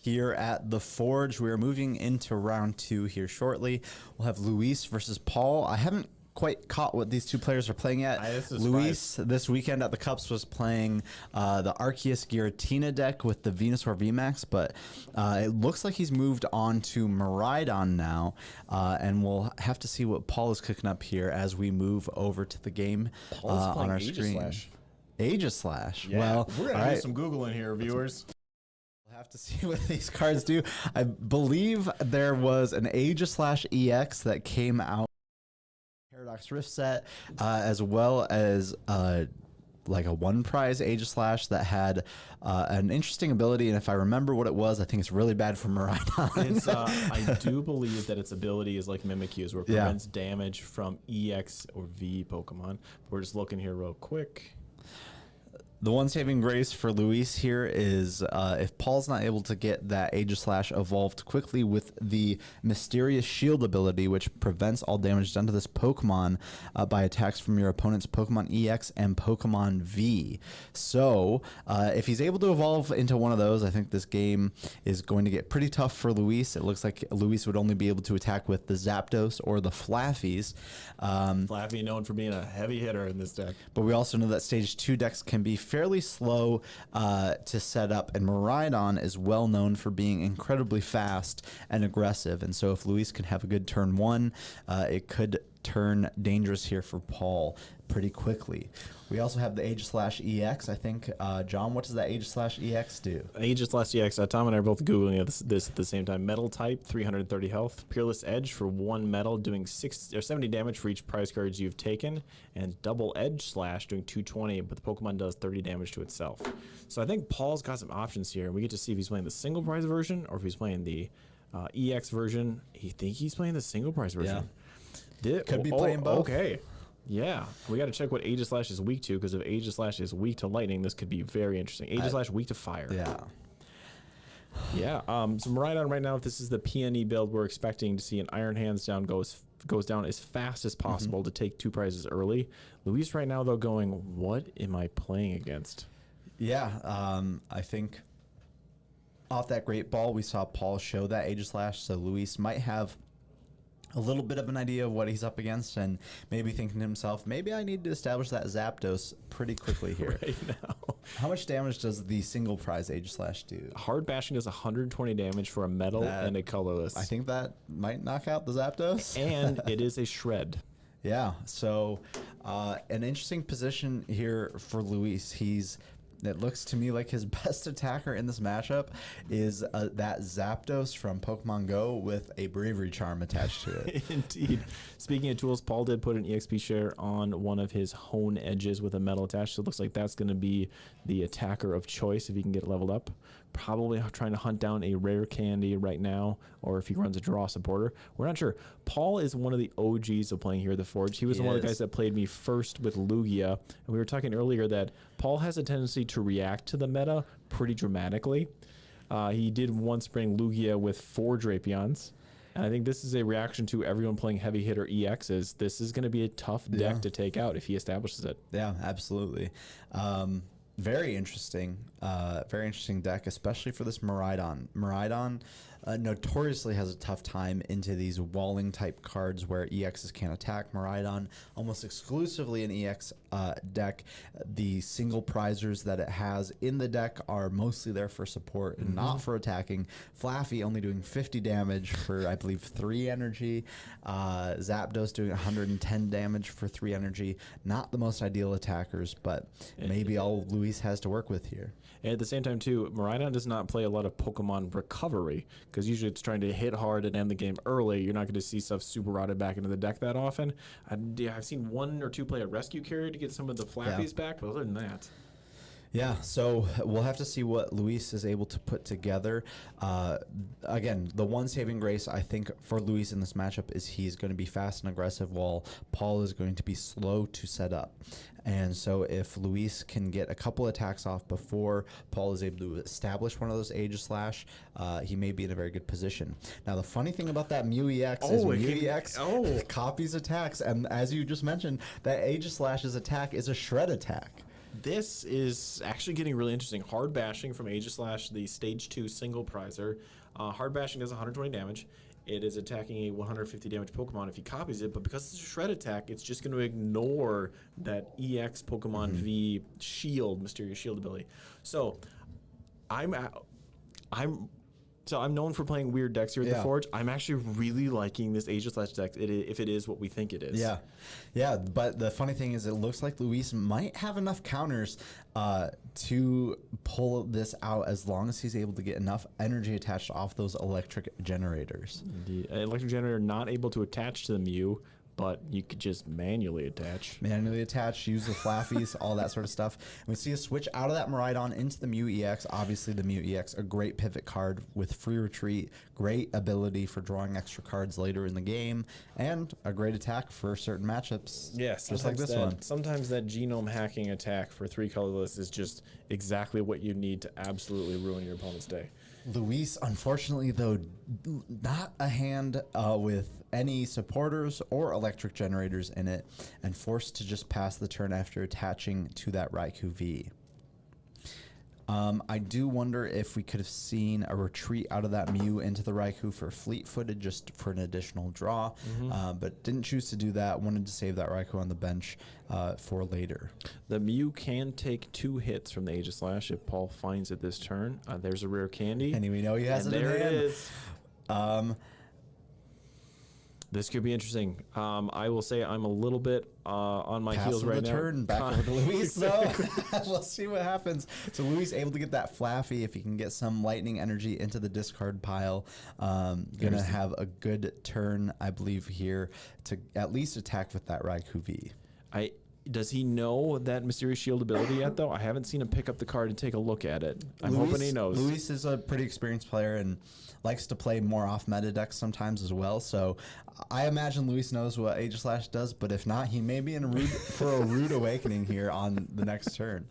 Here at the Forge, we are moving into round 2 here shortly. We'll have Luis versus Paul. I haven't quite caught what these two players are playing yet. Luis this weekend at the Cups was playing the Arceus Giratina deck with the Venusaur VMAX, but it looks like he's moved on to Miraidon now, and we'll have to see what Paul is cooking up here as we move over to the game on our screen. Aegislash.
Yeah,
Well,
we're gonna do some Googling here, viewers.
have to see what these cards do. I believe there was an Aegis EX that came out, Paradox Rift set, as well as like a one prize Aegis that had an interesting ability, and if I remember what it was, I think it's really bad for Miraidon.
It's I do believe that its ability is like Mimikyu's, where it prevents damage from EX or V Pokemon. We're just looking here real quick.
The one saving grace for Luis here is if Paul's not able to get that Aegis evolved quickly with the Mysterious Shield ability, which prevents all damage done to this Pokemon by attacks from your opponent's Pokemon EX and Pokemon V. So if he's able to evolve into one of those, I think this game is going to get pretty tough for Luis. It looks like Luis would only be able to attack with the Zapdos or the Flaffies.
Flaffy known for being a heavy hitter in this deck.
But we also know that Stage 2 decks can be fairly slow to set up, and Miraidon is well known for being incredibly fast and aggressive. And so if Luis can have a good turn 1, it could turn dangerous here for Paul pretty quickly. We also have the Aegis EX. I think, John, what does that Aegis EX do?
Aegis EX, Tom and I are both Googling this at the same time. Metal type, 330 health. Peerless Edge for 1 metal, doing 70 damage for each prize cards you've taken. And Double Edge Slash, doing 220, but the Pokemon does 30 damage to itself. So I think Paul's got some options here. We get to see if he's playing the single prize version or if he's playing the EX version. I think he's playing the single prize version.
Could be playing both.
Okay. Yeah, we got to check what Aegis is weak to, because if Aegis is weak to lightning, this could be very interesting. Aegis weak to fire.
Yeah.
Yeah. So Miraidon right now, if this is the PNE build, we're expecting to see an Iron Hands down goes down as fast as possible to take 2 prizes early. Luis right now, though, going, what am I playing against?
Yeah, I think off that Great Ball, we saw Paul show that Aegis, so Luis might have a little bit of an idea of what he's up against, and maybe thinking to himself, maybe I need to establish that Zapdos pretty quickly here.
Right now.
How much damage does the single prize Aegis do?
Hard Bashing does 120 damage for a metal and a colorless.
I think that might knock out the Zapdos.
And it is a shred.
Yeah, so an interesting position here for Luis. It looks to me like his best attacker in this matchup is that Zapdos from Pokemon Go with a Bravery Charm attached to it.
Indeed. Speaking of tools, Paul did put an EXP share on one of his Hone Edges with a metal attached. So it looks like that's going to be the attacker of choice if he can get it leveled up. Probably trying to hunt down a rare candy right now, or if he runs a draw supporter. We're not sure. Paul is one of the OGs of playing here at the Forge. He was one of the guys that played me first with Lugia. And we were talking earlier that Paul has a tendency to react to the meta pretty dramatically. He did once bring Lugia with 4 Drapions. And I think this is a reaction to everyone playing heavy hitter EXs. This is going to be a tough deck to take out if he establishes it.
Yeah, absolutely. Very interesting deck, especially for this Miraidon. Miraidon notoriously has a tough time into these walling type cards where EXs can't attack. Miraidon almost exclusively an EX deck. The single prizers that it has in the deck are mostly there for support and not for attacking. Flaffy only doing 50 damage for, I believe, 3 energy. Zapdos doing 110 damage for 3 energy. Not the most ideal attackers, but maybe all Luis has to work with here.
And at the same time, too, Miraidon does not play a lot of Pokemon recovery, because usually it's trying to hit hard and end the game early. You're not going to see stuff super routed back into the deck that often. I've seen 1 or 2 play a rescue carrier to get some of the Flaffies back, but other than that.
Yeah, so we'll have to see what Luis is able to put together. Again, the one saving grace, I think, for Luis in this matchup is he's going to be fast and aggressive, while Paul is going to be slow to set up. And so if Luis can get a couple attacks off before Paul is able to establish one of those Aegis, he may be in a very good position. Now, the funny thing about that Mew EX is Mew EX copies attacks. And as you just mentioned, that Aegis attack is a shred attack.
This is actually getting really interesting. Hard Bashing from Aegis, the Stage 2 single prizer. Hard Bashing does 120 damage. It is attacking a 150 damage Pokemon if he copies it, but because it's a shred attack, it's just going to ignore that EX Pokemon V shield, Mysterious Shield ability. So I'm So I'm known for playing weird decks here at the
Yeah.
Forge. I'm actually really liking this Aegis deck if it is what we think it is.
Yeah, yeah. But the funny thing is, it looks like Luis might have enough counters to pull this out as long as he's able to get enough energy attached off those electric generators.
The electric generator not able to attach to the Mew, but you could just manually attach.
Manually attach, use the flaffies, all that sort of stuff. And we see a switch out of that Miraidon into the Mew EX. Obviously, the Mew EX, a great pivot card with free retreat, great ability for drawing extra cards later in the game, and a great attack for certain matchups.
Yes,
just like this one.
Sometimes that genome hacking attack for 3 colorless is just exactly what you need to absolutely ruin your opponent's day.
Luis, unfortunately, though, not a hand with any supporters or electric generators in it, and forced to just pass the turn after attaching to that Raikou V. I do wonder if we could have seen a retreat out of that Mew into the Raikou for fleet-footed, just for an additional draw, but didn't choose to do that. Wanted to save that Raikou on the bench for later.
The Mew can take 2 hits from the Aegis Slash if Paul finds it this turn. There's a rare candy.
And we know he has
And
it in
there it
hand.
is. This could be interesting. I will say I'm a little bit on my
Pass
heels
of
right
the
now.
turn, back over to Luis, though. We'll see what happens. So Luis able to get that Flaffy if he can get some lightning energy into the discard pile. Gonna have a good turn, I believe, here to at least attack with that Raikou V.
Does he know that Mysterious Shield ability yet, though? I haven't seen him pick up the card and take a look at it. I'm hoping he knows.
Luis is a pretty experienced player and likes to play more off-meta decks sometimes as well. So I imagine Luis knows what Aegis Slash does, but if not, he may be in for a rude awakening here on the next turn.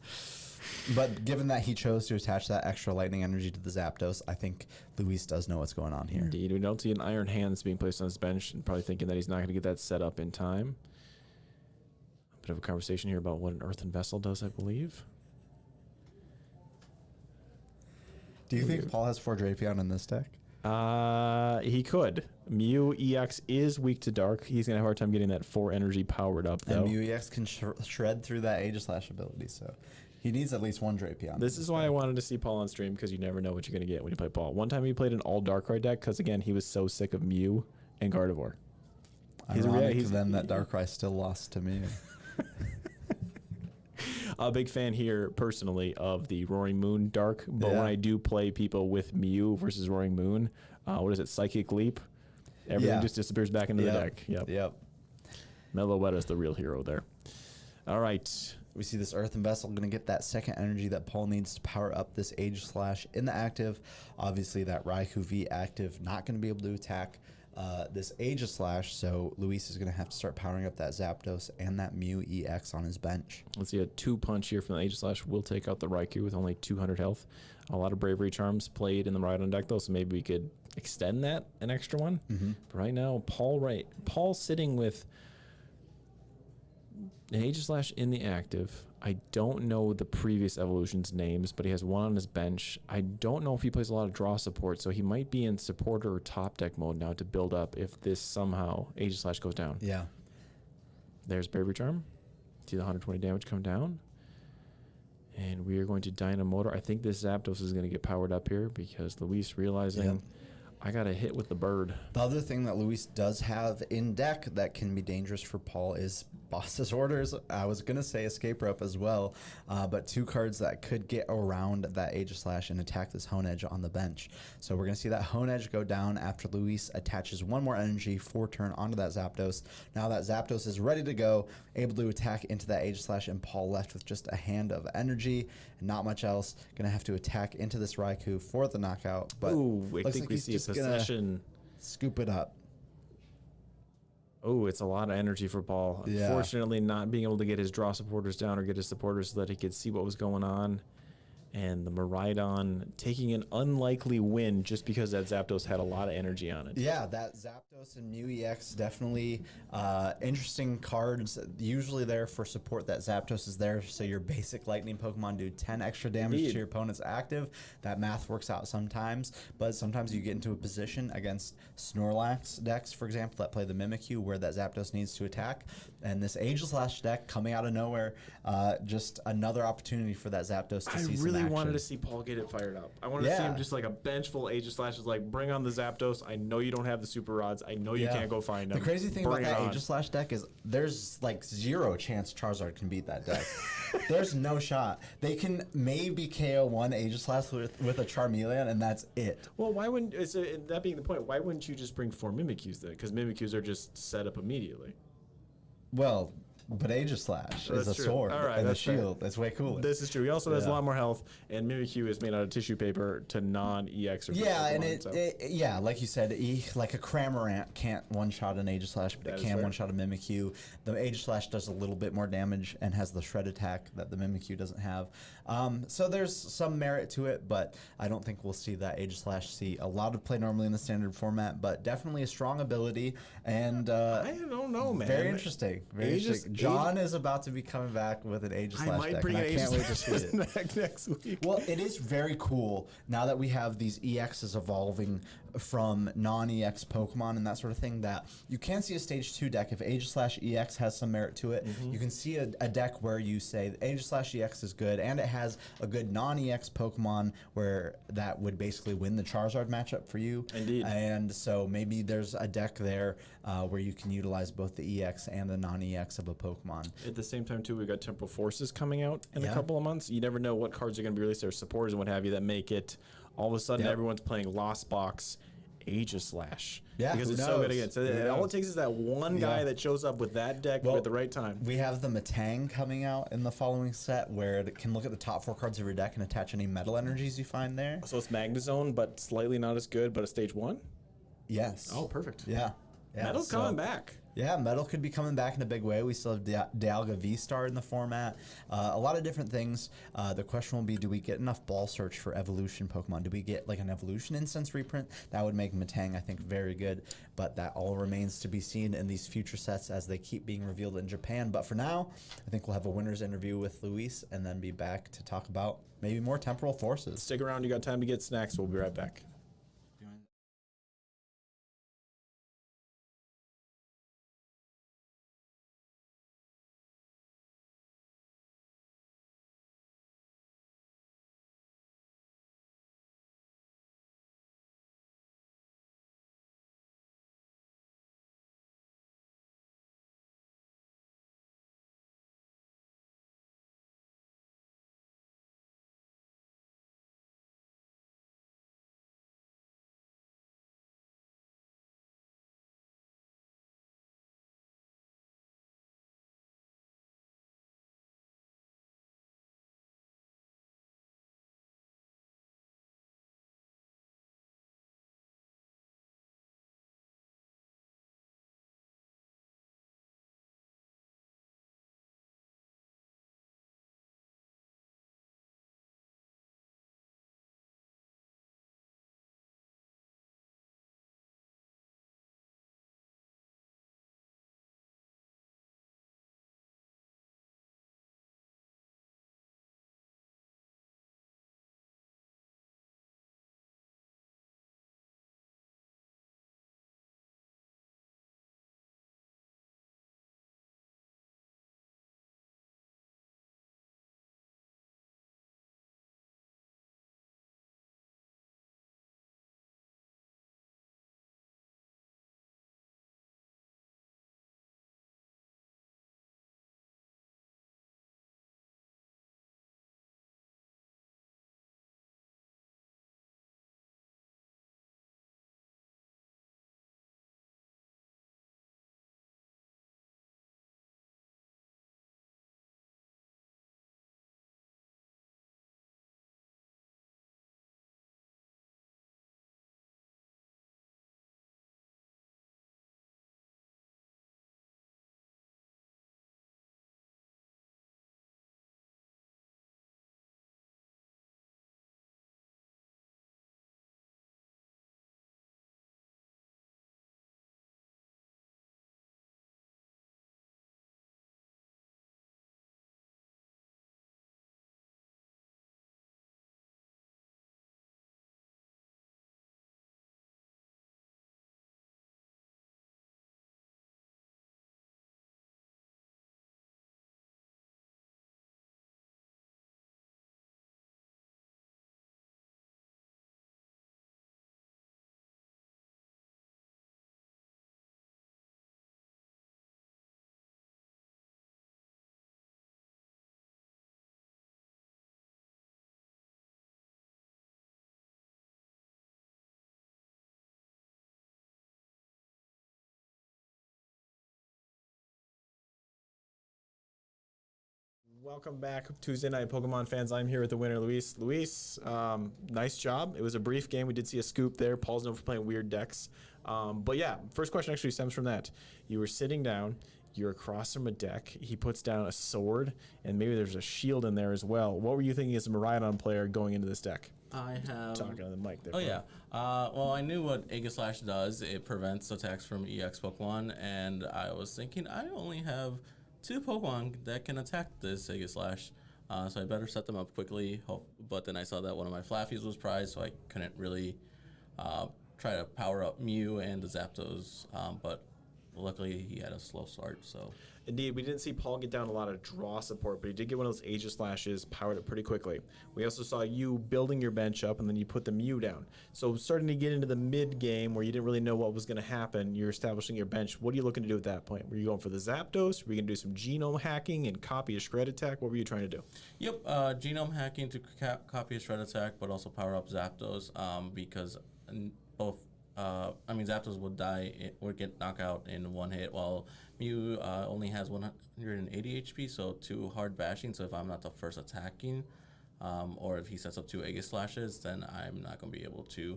But given that he chose to attach that extra lightning energy to the Zapdos, I think Luis does know what's going on here.
Indeed. We don't see an Iron Hands being placed on his bench and probably thinking that he's not going to get that set up in time. Bit of a conversation here about what an Earthen Vessel does, I believe.
Do you think Paul has 4 Drapion in this deck?
He could. Mew EX is weak to dark. He's going to have a hard time getting that 4 energy powered up, though.
And Mew EX can shred through that Aegis Slash ability, so he needs at least 1 Drapion.
This is why I wanted to see Paul on stream, because you never know what you're going to get when you play Paul. One time he played an all Darkrai deck because, again, he was so sick of Mew and Gardevoir.
Ironic then that Darkrai still lost to Mew.
A big fan here, personally, of the Roaring Moon Dark, but when I do play people with Mew versus Roaring Moon, what is it, Psychic Leap? Everything just disappears back into the deck.
Yep.
Meloetta is the real hero there. All right.
We see this Earthen Vessel going to get that second energy that Paul needs to power up this Aegis Slash in the active. Obviously, that Raikou V active not going to be able to attack this Aegis Slash, so Luis is going to have to start powering up that Zapdos and that Mew EX on his bench.
Let's see, a 2-punch here from the Aegis Slash will take out the Raikou with only 200 health. A lot of Bravery Charms played in the Miraidon deck, though, so maybe we could extend that an extra one. But right now, Paul sitting with an Aegis Slash in the active. I don't know the previous evolution's names, but he has one on his bench. I don't know if he plays a lot of draw support, so he might be in supporter or top deck mode now to build up if this somehow Aegis Slash goes down.
Yeah.
There's Bravery Charm. See the 120 damage come down. And we are going to Dynamotor. I think this Zapdos is going to get powered up here because Luis realizing I got a hit with the bird.
The other thing that Luis does have in deck that can be dangerous for Paul is Boss's Orders. I was going to say Escape Rope as well, but 2 cards that could get around that Aegis Slash and attack this Honedge on the bench. So we're going to see that Honedge go down after Luis attaches 1 more energy 4 turn onto that Zapdos. Now that Zapdos is ready to go, able to attack into that Aegis Slash, and Paul left with just a hand of energy and not much else. Going to have to attack into this Raikou for the knockout. But
Ooh, I
looks
think
like
we
he's
see a
just gonna
possession.
scoop it up.
Oh, it's a lot of energy for Paul.
Yeah.
Unfortunately, not being able to get his draw supporters down or get his supporters so that he could see what was going on. And the Miraidon taking an unlikely win just because that Zapdos had a lot of energy on it.
Yeah, that Zapdos and Mew EX definitely interesting cards. Usually there for support. That Zapdos is there so your basic lightning Pokemon do 10 extra damage to your opponent's active. That math works out sometimes, but sometimes you get into a position against Snorlax decks, for example, that play the Mimikyu where that Zapdos needs to attack. And this Aegis Slash deck coming out of nowhere, just another opportunity for that Zapdos to see some action.
really wanted
action.
to see Paul get it fired up. I wanted to see him
Yeah.
just like a bench full of Aegis Slashes, like bring on the Zapdos. I know you don't have the super rods. I know you
Yeah.
can't go find them.
The crazy thing
Bring
about that
it on.
Aegislash deck is there's like 0 chance Charizard can beat that deck. There's no shot. They can maybe KO one Aegislash with a Charmeleon, and that's it.
Well, why wouldn't that being the point? Why wouldn't you just bring 4 Mimikyus then? Because Mimikyus are just set up immediately.
Well, but Aegislash is
That's
a
true.
sword
All right,
and a
that's fair.
shield. That's way cooler.
This is true. He also has a
Yeah.
lot more health, and Mimikyu is made out of tissue paper to non-EX or
Yeah, and
Pokemon, so.
yeah, like you said, like a Cramorant can't one-shot an Aegislash, but
That
it
is
can
fair.
one-shot a Mimikyu. The Aegislash does a little bit more damage and has the shred attack that the Mimikyu doesn't have. So there's some merit to it, but I don't think we'll see that Aegislash see a lot of play normally in the standard format, but definitely a strong ability and
I don't know, man.
very interesting. Very
Aegis-
interesting. John is about to be coming back with an Aegislash
I might
deck,
bring
and
an
I can't wait to see it.
Aegislash next week.
Well, it is very cool now that we have these EXs evolving from non-EX Pokemon and that sort of thing that you can see a stage 2 deck if Aegislash EX has some merit to it. You can see a deck where you say Aegislash EX is good and it has a good non-EX Pokemon where that would basically win the Charizard matchup for you.
Indeed.
And so maybe there's a deck there where you can utilize both the EX and the non-EX of a Pokemon.
At the same time, too, we got Temporal Forces coming out in
Yeah.
a couple of months. You never know what cards are going to be released. There's supporters and what have you that make it all of a sudden
Yep.
everyone's playing Lost Box Aegislash.
Yeah,
because
who
it's so good
knows?
again. So
Who
all
knows?
it takes is that one guy
Yeah.
that shows up with that deck
Well,
at the right time.
We have the Matang coming out in the following set where it can look at the top 4 cards of your deck and attach any metal energies you find there.
So it's Magnezone, but slightly not as good, but a stage 1.
Yes.
Oh, perfect.
Yeah. Yeah.
Metal's
so-
coming back.
Yeah, Metal could be coming back in a big way. We still have Dialga V-Star in the format. A lot of different things. The question will be, do we get enough ball search for evolution Pokemon? Do we get like an evolution instance reprint? That would make Matang, I think, very good. But that all remains to be seen in these future sets as they keep being revealed in Japan. But for now, I think we'll have a winner's interview with Luis and then be back to talk about maybe more Temporal Forces.
Stick around. You got time to get snacks. We'll be right back. Welcome back, Tuesday night Pokemon fans. I'm here with the winner, Luis. Luis, nice job. It was a brief game. We did see a scoop there. Paul's known for playing weird decks. But yeah, first question actually stems from that. You were sitting down. You're across from a deck. He puts down a sword, and maybe there's a shield in there as well. What were you thinking as a Miraidon player going into this deck?
I have.
Talking on the mic there.
Oh yeah. Well, I knew what Aegislash does. It prevents attacks from EX Pokemon, and I was thinking I only have 2 Pokemon that can attack this Aegislash, so I better set them up quickly. But then I saw that one of my Flaffies was prized, so I couldn't really try to power up Mew and the Zapdos. But luckily, he had a slow start, so.
Indeed, we didn't see Paul get down a lot of draw support, but he did get one of those Aegislashes, powered it pretty quickly. We also saw you building your bench up, and then you put the Mew down. So starting to get into the mid-game where you didn't really know what was going to happen, you're establishing your bench. What are you looking to do at that point? Were you going for the Zapdos? Were you going to do some genome hacking and copy a Shred Attack? What were you trying to do?
Yep, genome hacking to copy a Shred Attack, but also power up Zapdos because both. Zapdos would die, would get knocked out in one hit, while Mew only has 180 HP, so 2 hard bashing. So if I'm not the first attacking, or if he sets up 2 Aegislashes, then I'm not going to be able to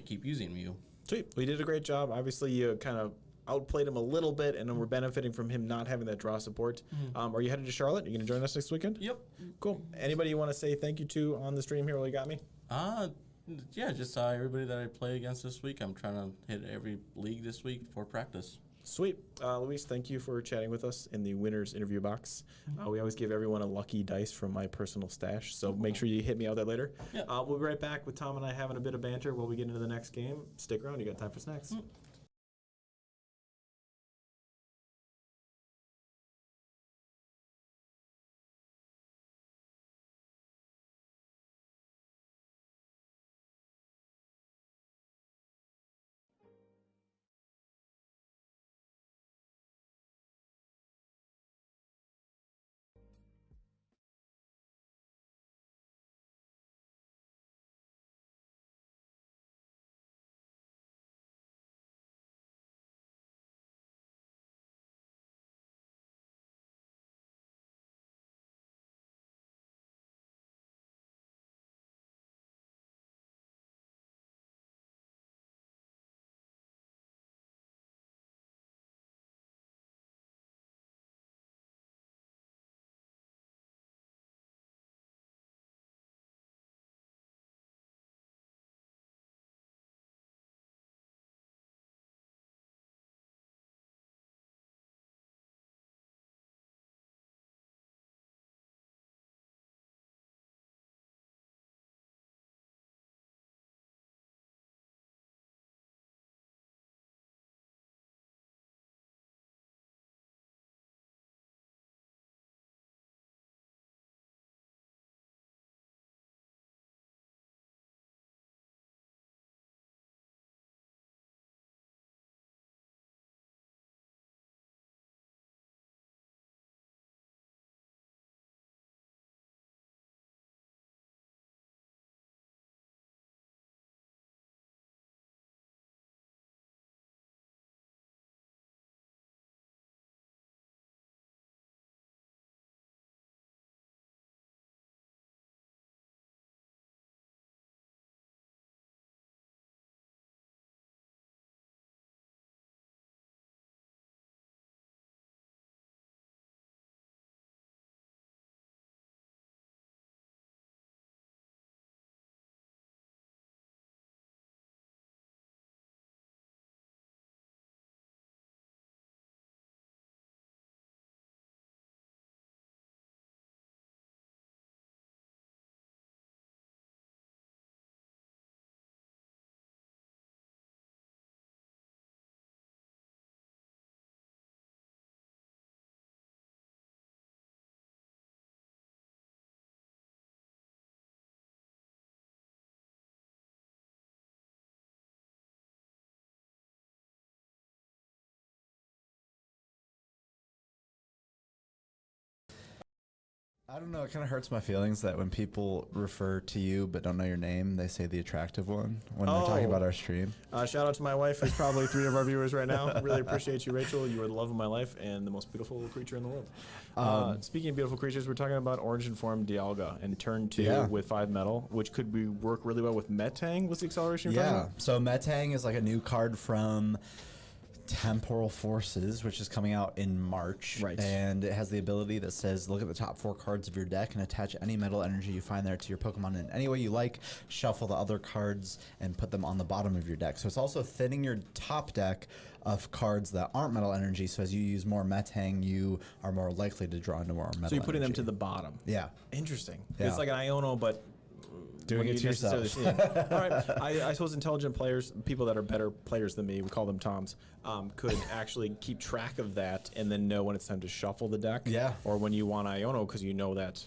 keep using Mew.
Sweet. We did a great job. Obviously, you kind of outplayed him a little bit, and then we're benefiting from him not having that draw support. Are you headed to Charlotte? Are you going to join us next weekend?
Yep.
Cool. Anybody you want to say thank you to on the stream here while you got me?
Yeah, just everybody that I play against this week. I'm trying to hit every league this week for practice.
Sweet. Luis, thank you for chatting with us in the winner's interview box. We always give everyone a lucky dice from my personal stash, so make sure you hit me out there later.
Yeah.
We'll be right back with Tom and I having a bit of banter while we get into the next game. Stick around. You got time for snacks.
I don't know. It kind of hurts my feelings that when people refer to you but don't know your name, they say the attractive one when they're talking about our stream.
Shout out to my wife, who's probably 3 of our viewers right now. Really appreciate you, Rachel. You are the love of my life and the most beautiful creature in the world. Speaking of beautiful creatures, we're talking about Origin Form Dialga and turn 2 with 5 metal, which could work really well with Metang. What's the acceleration you're talking about?
So Metang is like a new card from Temporal Forces, which is coming out in March.
Right.
And it has the ability that says, look at the top 4 cards of your deck and attach any metal energy you find there to your Pokemon in any way you like. Shuffle the other cards and put them on the bottom of your deck. So it's also thinning your top deck of cards that aren't metal energy. So as you use more Metang, you are more likely to draw into more metal energy.
So you're putting them to the bottom.
Yeah.
Interesting.
Yeah.
It's like an Iono, but
Doing it to yourself.
All right. I suppose intelligent players, people that are better players than me, we call them Toms, could actually keep track of that and then know when it's time to shuffle the deck.
Yeah.
Or when you want Iono, because you know that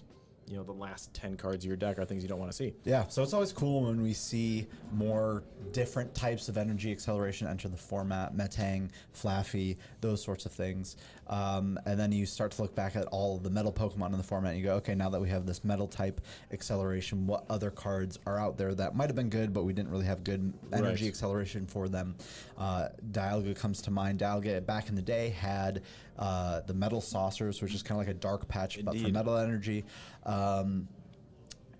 the last 10 cards of your deck are things you don't want to see.
Yeah, so it's always cool when we see more different types of energy acceleration enter the format, Metang, Flaffy, those sorts of things. And then you start to look back at all of the metal Pokemon in the format and you go, okay, now that we have this metal type acceleration, what other cards are out there that might have been good, but we didn't really have good energy acceleration for them? Dialga comes to mind. Dialga back in the day had the metal saucers, which is kind of like a dark patch, but for metal energy.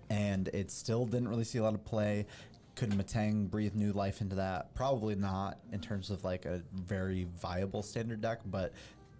And it still didn't really see a lot of play. Could Metang breathe new life into that? Probably not in terms of like a very viable standard deck, but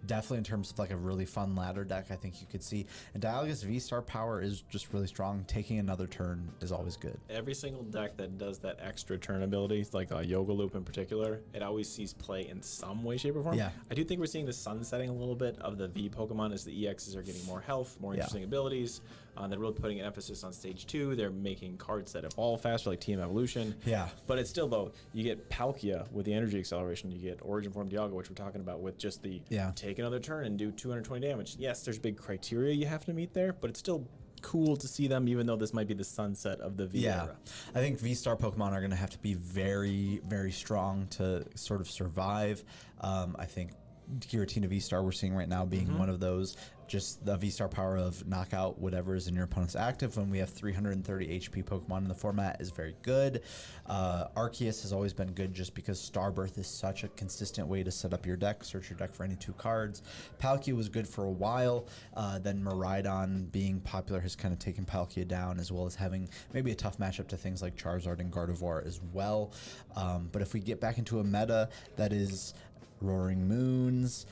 definitely in terms of like a really fun ladder deck, I think you could see. And Dialga's V-Star power is just really strong. Taking another turn is always good.
Every single deck that does that extra turn ability, like Yoga Loop in particular, it always sees play in some way, shape, or form.
Yeah.
I do think we're seeing the sunsetting a little bit of the V Pokemon as the EXs are getting more health, more interesting abilities. They're really putting an emphasis on stage 2. They're making cards that evolve faster, like Team Evolution.
Yeah.
But it's still, though, you get Palkia with the energy acceleration. You get Origin Form Dialga, which we're talking about with just the take another turn and do 220 damage. Yes, there's big criteria you have to meet there, but it's still cool to see them, even though this might be the sunset of the V era.
I think V-Star Pokemon are going to have to be very, very strong to sort of survive. I think Giratina V-Star we're seeing right now being one of those. Just the V-Star power of knockout whatever is in your opponent's active when we have 330 HP Pokemon in the format is very good. Arceus has always been good just because Starbirth is such a consistent way to set up your deck, search your deck for any 2 cards. Palkia was good for a while, then Miraidon being popular has kind of taken Palkia down, as well as having maybe a tough matchup to things like Charizard and Gardevoir as well. But if we get back into a meta that is Roaring Moons,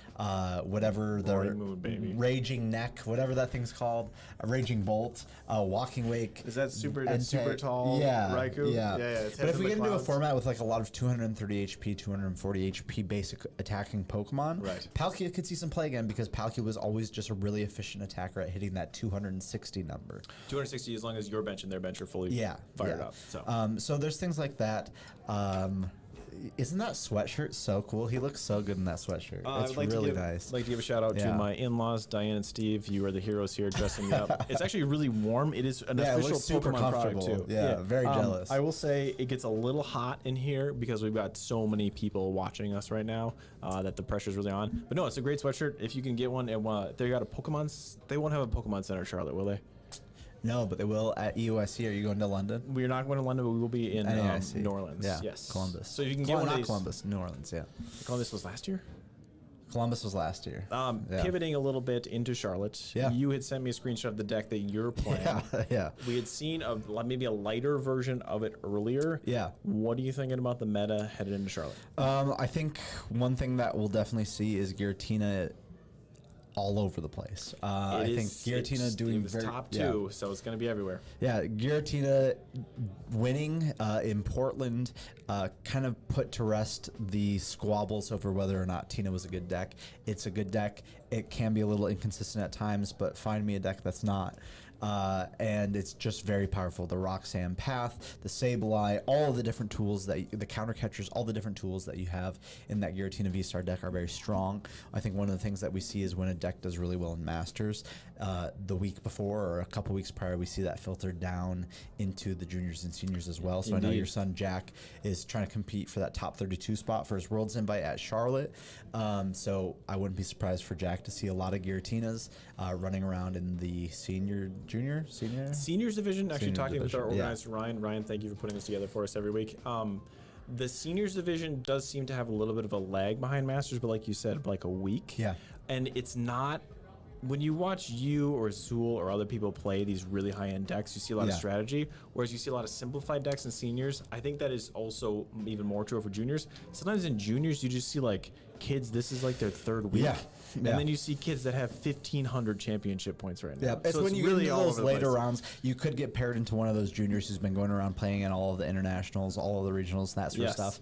whatever the
Roaring Moon, baby.
Raging Neck, whatever that thing's called, a Raging Bolt, Walking Wake.
Is that super tall
Raikou?
Yeah.
But if we get into a format with like a lot of 230 HP, 240 HP basic attacking Pokemon, Palkia could see some play again because Palkia was always just a really efficient attacker at hitting that 260 number.
260 as long as your bench and their bench are fully fired up.
So there's things like that. Isn't that sweatshirt so cool? He looks so good in that sweatshirt. It's really nice.
I'd like to give a shout out to my in-laws, Diane and Steve. You are the heroes here dressing me up. It's actually really warm. It is an official
super
Pokemon product too.
Yeah, very jealous.
I will say it gets a little hot in here because we've got so many people watching us right now that the pressure's really on. But no, it's a great sweatshirt. If you can get one, if they got a Pokemon, they won't have a Pokemon Center, Charlotte, will they?
No, but they will at EUIC. Are you going to London?
We're not going to London, but we will be in New Orleans.
Yeah,
yes.
Columbus.
So you can get one of these.
Columbus, New Orleans, yeah.
Columbus was last year?
Columbus was last year.
Pivoting a little bit into Charlotte, you had sent me a screenshot of the deck that you're playing.
Yeah.
We had seen maybe a lighter version of it earlier.
Yeah.
What are you thinking about the meta headed into Charlotte?
I think one thing that we'll definitely see is Giratina all over the place. I think Giratina doing very
top 2, so it's going to be everywhere.
Yeah, Giratina winning in Portland kind of put to rest the squabbles over whether or not Tina was a good deck. It's a good deck. It can be a little inconsistent at times, but find me a deck that's not. and it's just very powerful. The Roxanne Path, the Sableye, all of the different tools the counter catchers, all the different tools that you have in that Giratina V-Star deck are very strong. I think one of the things that we see is when a deck does really well in Masters, the week before or a couple weeks prior, we see that filtered down into the juniors and seniors as well. So I know your son Jack is trying to compete for that top 32 spot for his Worlds invite at Charlotte. So I wouldn't be surprised for Jack to see a lot of Giratinas running around in the seniors division.
Actually,
Senior
talking with
division,
our organizer Ryan, thank you for putting this together for us every week. The seniors division does seem to have a little bit of a lag behind Masters, but like you said, like a week.
Yeah.
And it's not, when you watch you or Zool or other people play these really high-end decks, you see a lot of strategy, whereas you see a lot of simplified decks in seniors. I think that is also even more true for juniors. Sometimes in juniors, you just see like kids, this is like their third week. And then you see kids that have 1,500 championship points right now.
Yeah, it's
so
when you
really
get into
all
those
over the
later
place.
rounds, you could get paired into one of those juniors who's been going around playing in all of the internationals, all of the regionals, that sort of stuff.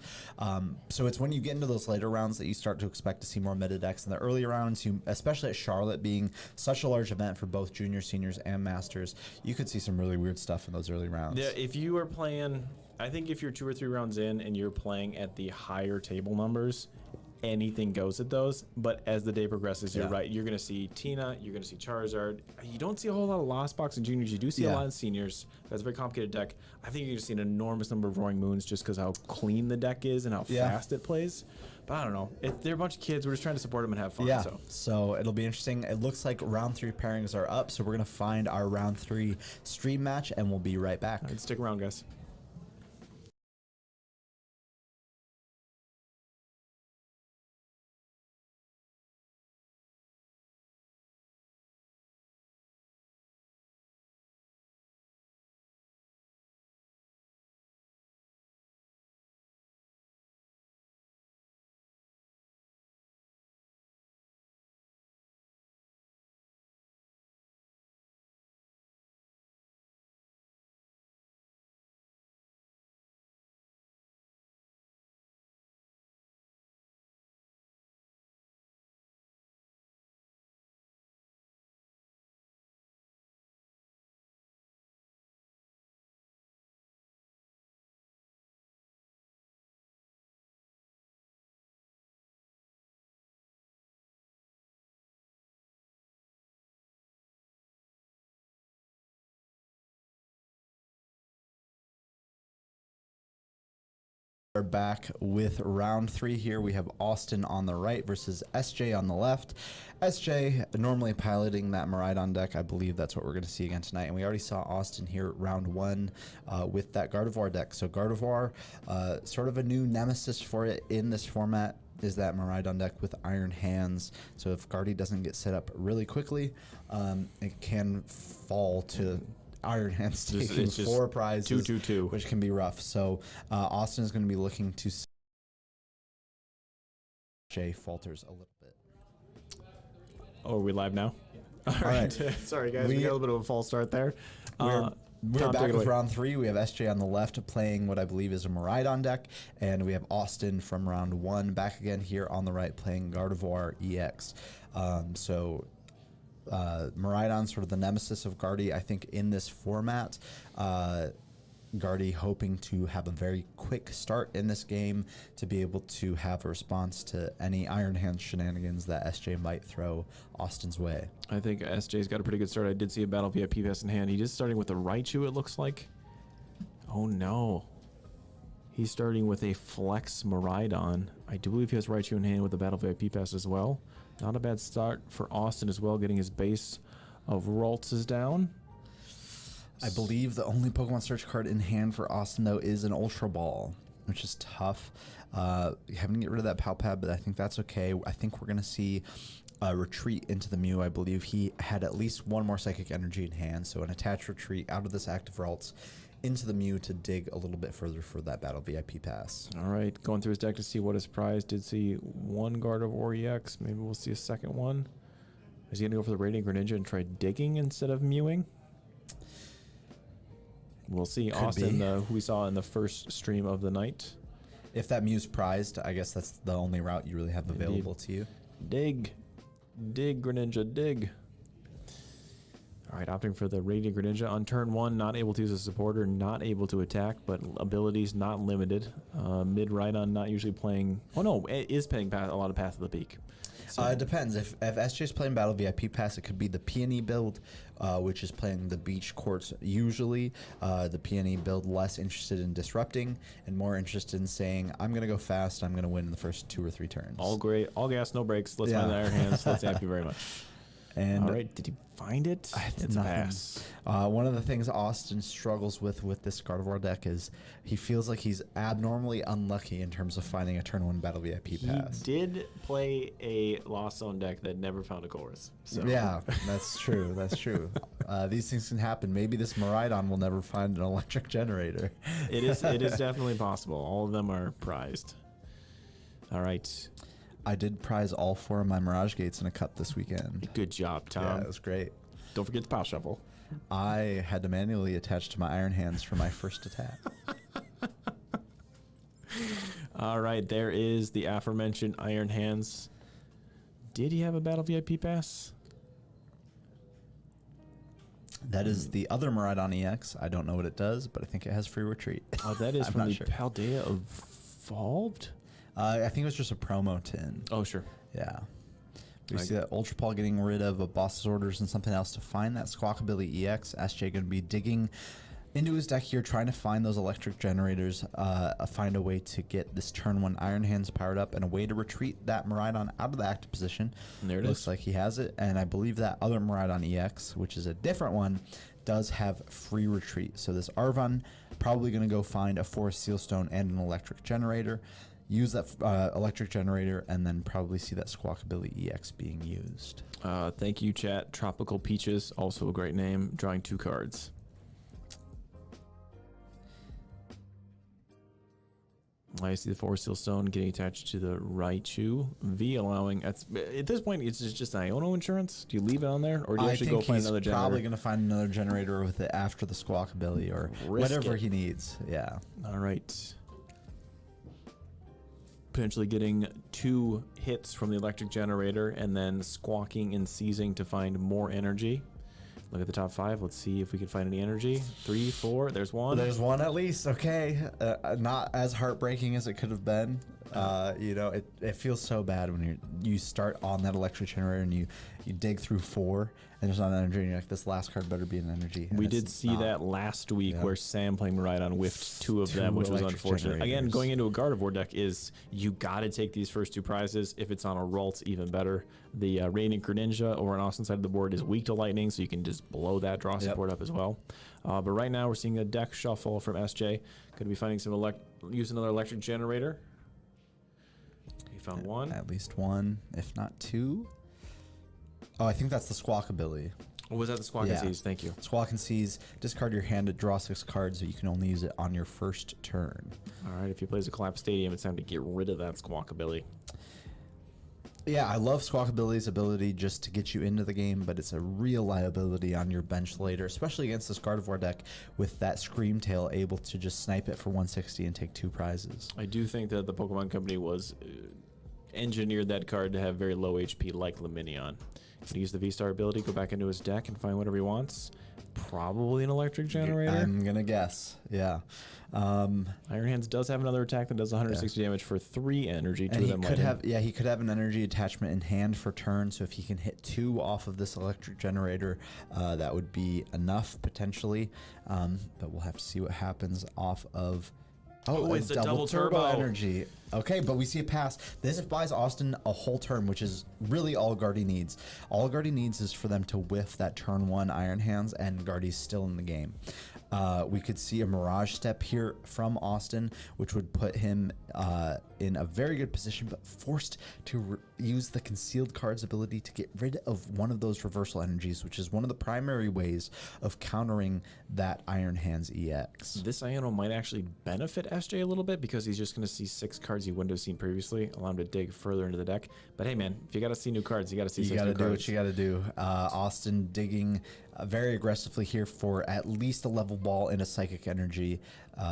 So it's when you get into those later rounds that you start to expect to see more meta decks. In the early rounds, especially at Charlotte being such a large event for both juniors, seniors, and masters, you could see some really weird stuff in those early rounds.
Yeah, if you are playing, I think if you're 2 or 3 rounds in and you're playing at the higher table numbers, anything goes at those. But as the day progresses, you're right. You're going to see Tina. You're going to see Charizard. You don't see a whole lot of Lost Box in juniors. You do see a lot in seniors. That's a very complicated deck. I think you're going to see an enormous number of Roaring Moons just because how clean the deck is and how fast it plays. But I don't know. They're a bunch of kids. We're just trying to support them and have fun.
Yeah, so it'll be interesting. It looks like round 3 pairings are up, so we're going to find our round 3 stream match, and we'll be right back.
Right, stick around, guys.
We're back with round 3 here. We have Austin on the right versus SJ on the left. SJ normally piloting that Miraidon deck. I believe that's what we're going to see again tonight. And we already saw Austin here round 1 with that Gardevoir deck. So Gardevoir, sort of a new nemesis for it in this format, is that Miraidon deck with Iron Hands. So if Guardy doesn't get set up really quickly, it can fall to Iron Hands taking 4 prizes,
2-2-2,
which can be rough. So Austin is going to be looking to. Jay falters a little bit.
Oh, are we live now? All right. Sorry, guys. We got a little bit of a false start there.
We're
Tom,
back with round 3. We have SJ on the left playing what I believe is a Miraidon deck, and we have Austin from round 1 back again here on the right playing Gardevoir EX. Miraidon, sort of the nemesis of Guardy, I think, in this format. Guardy hoping to have a very quick start in this game to be able to have a response to any Iron Hand shenanigans that SJ might throw Austin's way.
I think SJ's got a pretty good start. I did see a Battle VIP pass in hand. He is starting with a Raichu, it looks like. Oh, no. He's starting with a Flex Miraidon. I do believe he has Raichu in hand with the Battle VIP pass as well. Not a bad start for Austin as well, getting his base of Ralts down.
I believe the only Pokemon Search card in hand for Austin, though, is an Ultra Ball, which is tough. Having to get rid of that Palpad, but I think that's okay. I think we're going to see a retreat into the Mew. I believe he had at least 1 more Psychic Energy in hand, so an attached retreat out of this active Ralts into the Mew to dig a little bit further for that Battle VIP pass.
All right, going through his deck to see what his prize. Did see 1 Gardevoir EX. Maybe we'll see a second one. Is he going to go for the Radiant Greninja and try digging instead of mewing? We'll see.
Could
Austin,
be.
who we saw in the first stream of the night.
If that Mew's prized, I guess that's the only route you really have available to you.
Dig. Dig, Greninja, dig. All right, opting for the Radiant Greninja on turn 1, not able to use a supporter, not able to attack, but abilities not limited. Mid Rhydon not usually playing. Oh no, it is playing a lot of Path of the Peak. So
It depends. If SJ's playing Battle VIP Pass, it could be the Peony build, which is playing the beach courts usually. The Peony build less interested in disrupting and more interested in saying, I'm going to go fast, I'm going to win in the first 2 or 3 turns.
all great, all gas, no brakes. Let's
Yeah.
find the Iron Hands. Let's thank you very much.
And
All right, did he find it? It's a
nothing.
pass.
One of the things Austin struggles with this Gardevoir deck is he feels like he's abnormally unlucky in terms of finding a turn 1 Battle VIP pass.
He did play a Lost Zone deck that never found a chorus. So
Yeah, that's true. That's true. These things can happen. Maybe this Miraidon will never find an electric generator.
it is definitely possible. All of them are prized. All right.
I did prize all 4 of my Mirage Gates in a cup this weekend.
Good job, Tom.
Yeah, it was great.
Don't forget the pile shuffle.
I had to manually attach to my Iron Hands for my first attack.
All right, there is the aforementioned Iron Hands. Did he have a Battle VIP pass?
That is the other Miraidon EX. I don't know what it does, but I think it has free retreat.
Oh, that is
I'm
from
not
the
sure.
Paldea Evolved?
I think it was just a promo tin.
Oh, sure.
Yeah. We
I
see that Ultra Paul getting rid of a boss's orders and something else to find that Squawkabilly EX. SJ going to be digging into his deck here, trying to find those electric generators, find a way to get this turn 1 Iron Hands powered up and a way to retreat that Miraidon out of the active position.
And there it
Looks
is.
like he has it, and I believe that other Miraidon EX, which is a different one, does have free retreat. So this Arvon probably going to go find a Forest Sealstone and an electric generator. Use that electric generator and then probably see that Squawkabilly EX being used.
Thank you, chat. Tropical Peaches, also a great name. Drawing 2 cards. I see the Forest Sealstone getting attached to the Raichu. V allowing at this point it's just Iono insurance. Do you leave it on there, or do you
I
actually
think
go find
he's
another generator?
probably going to find another generator with it after the Squawkabilly or
Risk
whatever
it.
he needs. Yeah.
All right. Potentially getting 2 hits from the electric generator and then squawking and seizing to find more energy. Look at the top 5. Let's see if we can find any energy. 3, 4. There's 1.
There's one at least. Okay. Not as heartbreaking as it could have been. You know, it feels so bad when you start on that electric generator and you dig through 4 and there's not energy and you're like, this last card better be an energy. And
We
it's
did see
not.
that last week
Yeah.
where Sam playing Miraidon whiffed 2 of them,
2
which was
electric
unfortunate. Again,
generators.
going into a Gardevoir deck is you got to take these first 2 prizes. If it's on a Ralts, even better. The Radiant Greninja over on Austin's side of the board is weak to lightning, so you can just blow that draw support up as well. But right now we're seeing a deck shuffle from SJ. Going to be finding some use another electric generator. He found 1.
At least 1, if not 2. Oh, I think that's the Squawkabilly.
What was that? The Squawk and
Yeah.
Seize. Thank you.
Squawk and Seize, discard your hand to draw 6 cards, so you can only use it on your first turn.
All right, if he plays a Collapse Stadium, it's time to get rid of that Squawkabilly.
Yeah, I love Squawkabilly's ability just to get you into the game, but it's a real liability on your bench later, especially against this Gardevoir deck with that Screamtail able to just snipe it for 160 and take 2 prizes.
I do think that the Pokemon Company was engineered that card to have very low HP like Luminion. Can use the V-Star ability, go back into his deck and find whatever he wants. Probably an electric generator.
I'm going to guess, yeah.
Iron Hands does have another attack that does 160 damage for 3 energy. 2
And
of
he
them
could
lightning.
have, yeah, he could have an energy attachment in hand for turn. So if he can hit 2 off of this electric generator, that would be enough potentially. But we'll have to see what happens off of. Oh,
it's a double turbo.
energy. Okay, but we see a pass. This buys Austin a whole turn, which is really all Guardy needs. All Guardy needs is for them to whiff that turn 1 Iron Hands, and Guardy's still in the game. We could see a Mirage Step here from Austin, which would put him in a very good position, but forced to use the Concealed Cards ability to get rid of one of those reversal energies, which is one of the primary ways of countering that Iron Hands EX.
This Iono might actually benefit SJ a little bit because he's just going to see 6 cards he wouldn't have seen previously, allow him to dig further into the deck. But hey, man, if you got to see new cards, you got to see
You
6
got
new
to do
cards.
what you got to do. Austin digging very aggressively here for at least a level ball and a psychic energy,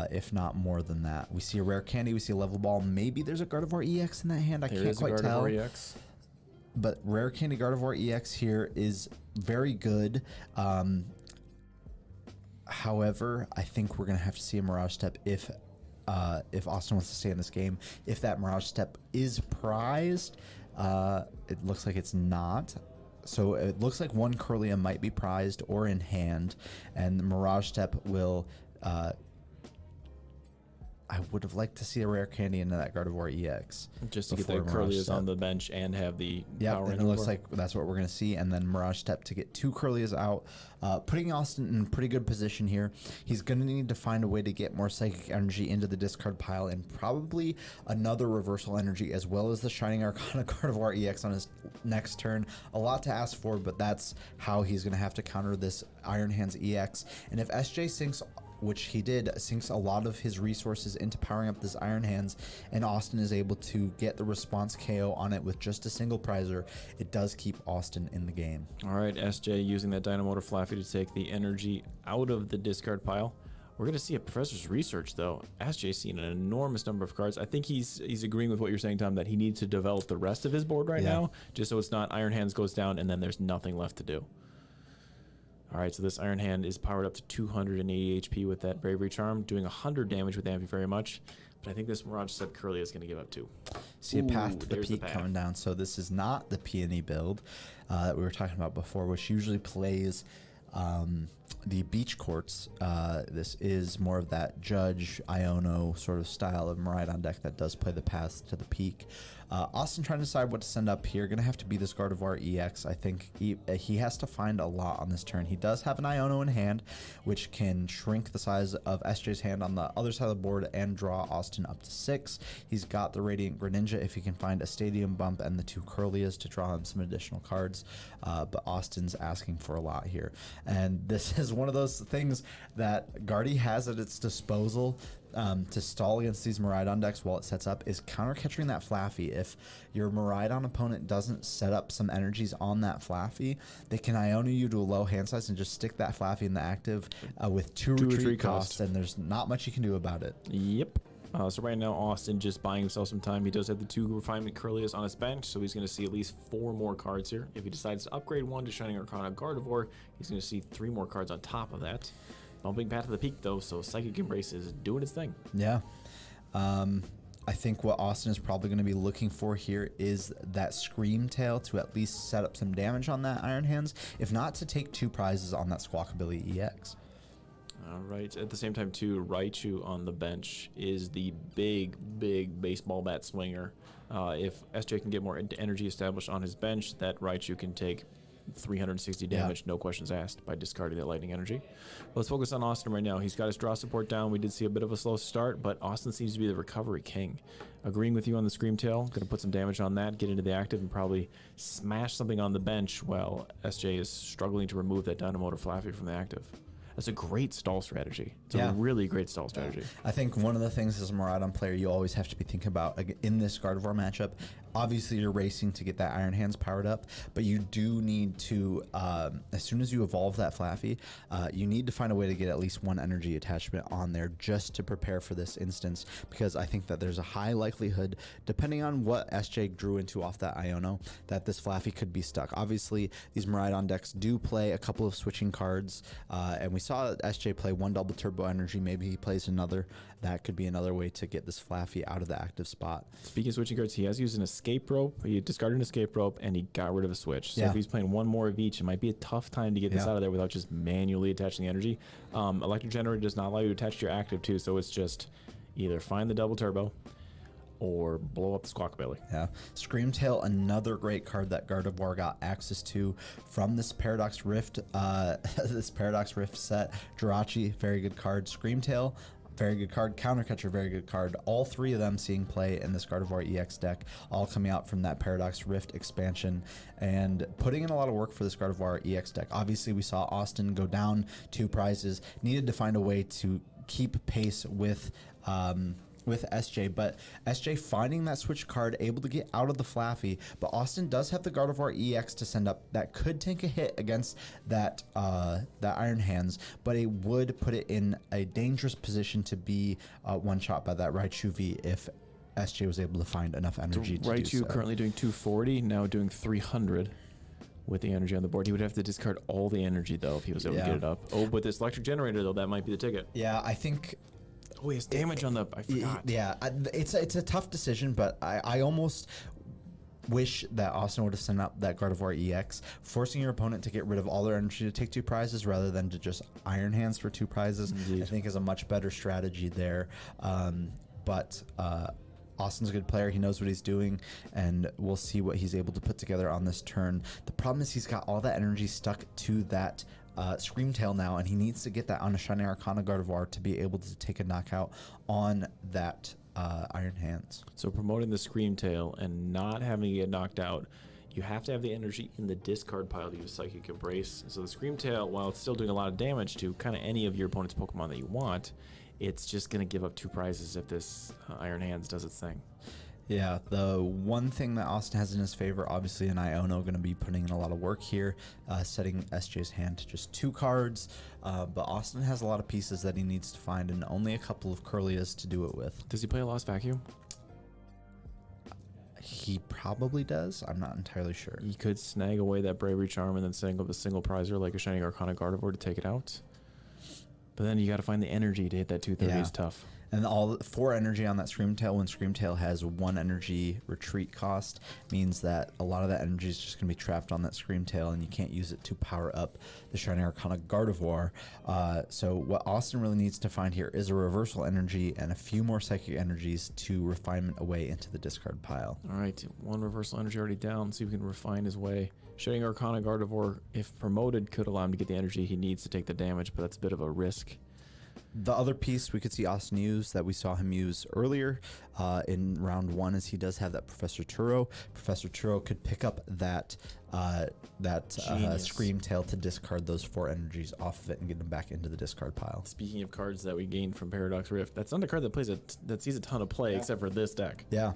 if not more than that. We see a rare candy, we see a level ball. Maybe there's a Gardevoir EX in that hand. I
There
can't
is a
quite tell.
Gardevoir EX.
but Rare Candy Gardevoir EX here is very good. However, I think we're gonna have to see a Mirage Step if Austin wants to stay in this game. If that Mirage Step is prized, it looks like it's not. So it looks like one Kirlia might be prized or in hand, and the Mirage Step will. I would have liked to see a Rare Candy into that Gardevoir EX.
Just to get the
before Mirage
Curlias
Step.
on the bench and have the
Yeah,
power.
and
in
it
the
looks
board.
like that's what we're going to see. And then Mirage Step to get 2 Curlias out, putting Austin in pretty good position here. He's going to need to find a way to get more Psychic Energy into the discard pile and probably another Reversal Energy as well as the Shining Arcana Gardevoir EX on his next turn. A lot to ask for, but that's how he's going to have to counter this Iron Hands EX. And if SJ sinks, which he did, sinks a lot of his resources into powering up this Iron Hands, and Austin is able to get the response KO on it with just a single prizer, it does keep Austin in the game.
All right, SJ using that Dynamotor Flaffy to take the energy out of the discard pile. We're going to see a Professor's Research, though. SJ's seen an enormous number of cards. I think he's agreeing with what you're saying, Tom, that he needs to develop the rest of his board right now, just so it's not Iron Hands goes down and then there's nothing left to do. All right, so this Iron Hand is powered up to 280 HP with that Bravery Charm, doing 100 damage with Thank you very much. But I think this Mirage Step Curlia is going to give up too.
See a path to the
there's the
peak
path.
coming down. So this is not the peony build that we were talking about before, which usually plays the beach courts. This is more of that Judge Iono sort of style of Miraidon deck that does play the paths to the peak. Austin trying to decide what to send up here. Going to have to be this Gardevoir EX. I think he has to find a lot on this turn. He does have an Iono in hand, which can shrink the size of SJ's hand on the other side of the board and draw Austin up to 6. He's got the Radiant Greninja if he can find a Stadium Bump and the 2 Curlias to draw him some additional cards. But Austin's asking for a lot here. And this is one of those things that Guardy has at its disposal to stall against these Miraidon decks while it sets up, is counter catching that Flaffy. If your Miraidon opponent doesn't set up some energies on that Flaffy, they can Iono you to a low hand size and just stick that Flaffy in the active with 2 retreat costs, and there's not much you can do about it.
Yep. So right now, Austin just buying himself some time. He does have the 2 Refinement Curlias on his bench, so he's going to see at least 4 more cards here. If he decides to upgrade 1 to Shining Arcana Gardevoir, he's going to see 3 more cards on top of that. Bumping Path to the Peak, though, so Psychic Embrace is doing its thing.
Yeah. I think what Austin is probably going to be looking for here is that Scream Tail to at least set up some damage on that Iron Hands, if not to take 2 prizes on that Squawkabilly EX.
All right. At the same time, too, Raichu on the bench is the big baseball bat swinger. If SJ can get more energy established on his bench, that Raichu can take 360 damage, no questions asked, by discarding that lightning energy. Let's focus on Austin right now. He's got his draw support down. We did see a bit of a slow start, but Austin seems to be the recovery king. Agreeing with you on the Scream Tail. Going to put some damage on that, get into the active, and probably smash something on the bench while SJ is struggling to remove that Dynamotor Flaffy from the active. That's a great stall strategy. It's a really great stall strategy.
I think one of the things as a Miraidon player you always have to be thinking about in this Gardevoir matchup, obviously you're racing to get that Iron Hands powered up, but you do need to, as soon as you evolve that Flaffy, you need to find a way to get at least 1 energy attachment on there just to prepare for this instance, because I think that there's a high likelihood, depending on what SJ drew into off that Iono, that this Flaffy could be stuck. Obviously, these Miraidon decks do play a couple of switching cards, and we saw SJ play 1 double turbo energy. Maybe he plays another. That could be another way to get this Flaffy out of the active spot.
Speaking of switching cards, he has used an escape rope. He discarded an escape rope and he got rid of a switch. So if he's playing 1 more of each, it might be a tough time to get this out of there without just manually attaching the energy. Electric Generator does not allow you to attach to your active too, so it's just either find the double turbo or blow up the Squawkabilly.
Yeah. Scream Tail, another great card that Gardevoir got access to from this Paradox Rift, this Paradox Rift set. Jirachi, very good card. Scream Tail, very good card. Countercatcher, very good card. All 3 of them seeing play in this Gardevoir EX deck, all coming out from that Paradox Rift expansion and putting in a lot of work for this Gardevoir EX deck. Obviously, we saw Austin go down 2 prizes, needed to find a way to keep pace with SJ, but SJ finding that switch card, able to get out of the Flaffy, but Austin does have the Gardevoir EX to send up that could take a hit against that Iron Hands, but it would put it in a dangerous position to be one shot by that Raichu V if SJ was able to find enough energy to do
Raichu
so.
currently doing 240, now doing 300 with the energy on the board. He would have to discard all the energy, though, if he was able to
Yeah.
get it up. Oh, but this electric generator, though, that might be the ticket.
Yeah, I think
Oh, he has damage on the... I forgot.
Yeah, it's a tough decision, but I almost wish that Austin would have sent up that Gardevoir EX, forcing your opponent to get rid of all their energy to take 2 prizes rather than to just Iron Hands for 2 prizes.
Indeed.
I think is a much better strategy there. But Austin's a good player. He knows what he's doing, and we'll see what he's able to put together on this turn. The problem is he's got all that energy stuck to that Screamtail now, and he needs to get that on a Shining Arcana Gardevoir to be able to take a knockout on that Iron Hands.
So promoting the Screamtail and not having it get knocked out, you have to have the energy in the discard pile to use Psychic Embrace. So the Screamtail, while it's still doing a lot of damage to kind of any of your opponent's Pokemon that you want, it's just going to give up 2 prizes if this Iron Hands does its thing.
Yeah, the one thing that Austin has in his favor, obviously, and Iono going to be putting in a lot of work here, setting SJ's hand to just 2 cards. But Austin has a lot of pieces that he needs to find, and only a couple of Curlias to do it with.
Does he play a Lost Vacuum?
He probably does. I'm not entirely sure.
He could snag away that Bravery Charm and then setting up a single prizer like a Shining Arcana Gardevoir to take it out. But then you got to find the energy to hit that 230
Yeah.
is tough.
And all 4 energy on that Screamtail, when Screamtail has 1 energy retreat cost, means that a lot of that energy is just going to be trapped on that Screamtail, and you can't use it to power up the Shining Arcana Gardevoir. So what Austin really needs to find here is a reversal energy and a few more psychic energies to refinement away into the discard pile.
All right, 1 reversal energy already down. See if we can refine his way. Shining Arcana Gardevoir, if promoted, could allow him to get the energy he needs to take the damage, but that's a bit of a risk.
The other piece we could see Austin use that we saw him use earlier in round 1 is he does have that Professor Turo. Professor Turo could pick up that
Genius.
Screamtail to discard those 4 energies off of it and get them back into the discard pile.
Speaking of cards that we gained from Paradox Rift, that's not a card that sees a ton of play except for this deck.
Yeah,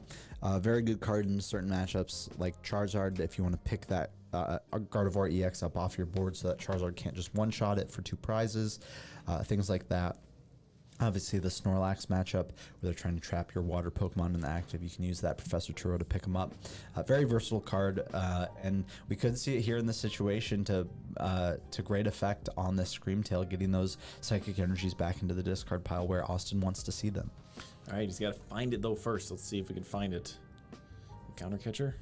very good card in certain matchups like Charizard. If you want to pick that Gardevoir EX up off your board so that Charizard can't just one-shot it for 2 prizes, things like that. Obviously, the Snorlax matchup where they're trying to trap your water Pokemon in the active, you can use that Professor Turo to pick them up. Very versatile card, and we could see it here in this situation to great effect on this Screamtail, getting those psychic energies back into the discard pile where Austin wants to see them.
All right, he's got to find it, though, first. Let's see if we can find it. Counter Catcher.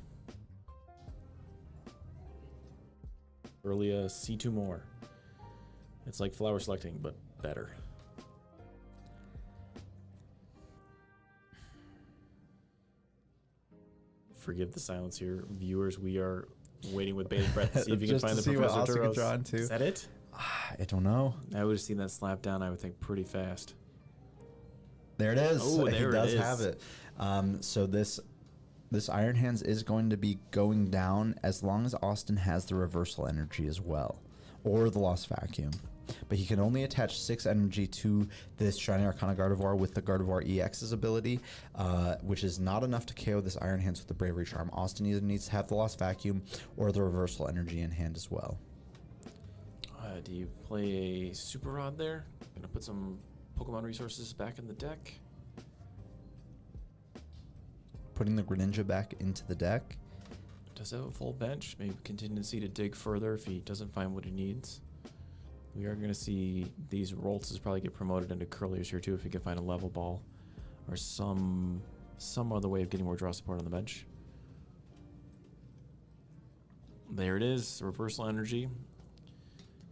Earlier, C2 more. It's like flower selecting, but better. Forgive the silence here, viewers. We are waiting with bated breath to see if you can
Just
find
to
the
see what
Professor
Austin can
Turos.
draw into.
Is that it?
I don't know.
I would have seen that slap down, I would think, pretty fast.
There it is.
Oh,
He
there it
does
is.
have it. So this Iron Hands is going to be going down as long as Austin has the reversal energy as well, or the Lost Vacuum. But he can only attach 6 energy to this Shining Arcana Gardevoir with the Gardevoir EX's ability, which is not enough to KO this Iron Hands with the Bravery Charm. Austin either needs to have the Lost Vacuum or the reversal energy in hand as well.
Do you play a Super Rod there? Gonna put some Pokemon resources back in the deck.
Putting the Greninja back into the deck.
Does have a full bench. Maybe contingency to dig further if he doesn't find what he needs. We are going to see these Roltzes probably get promoted into Curliers here too if he can find a level ball or some other way of getting more draw support on the bench. There it is, reversal energy.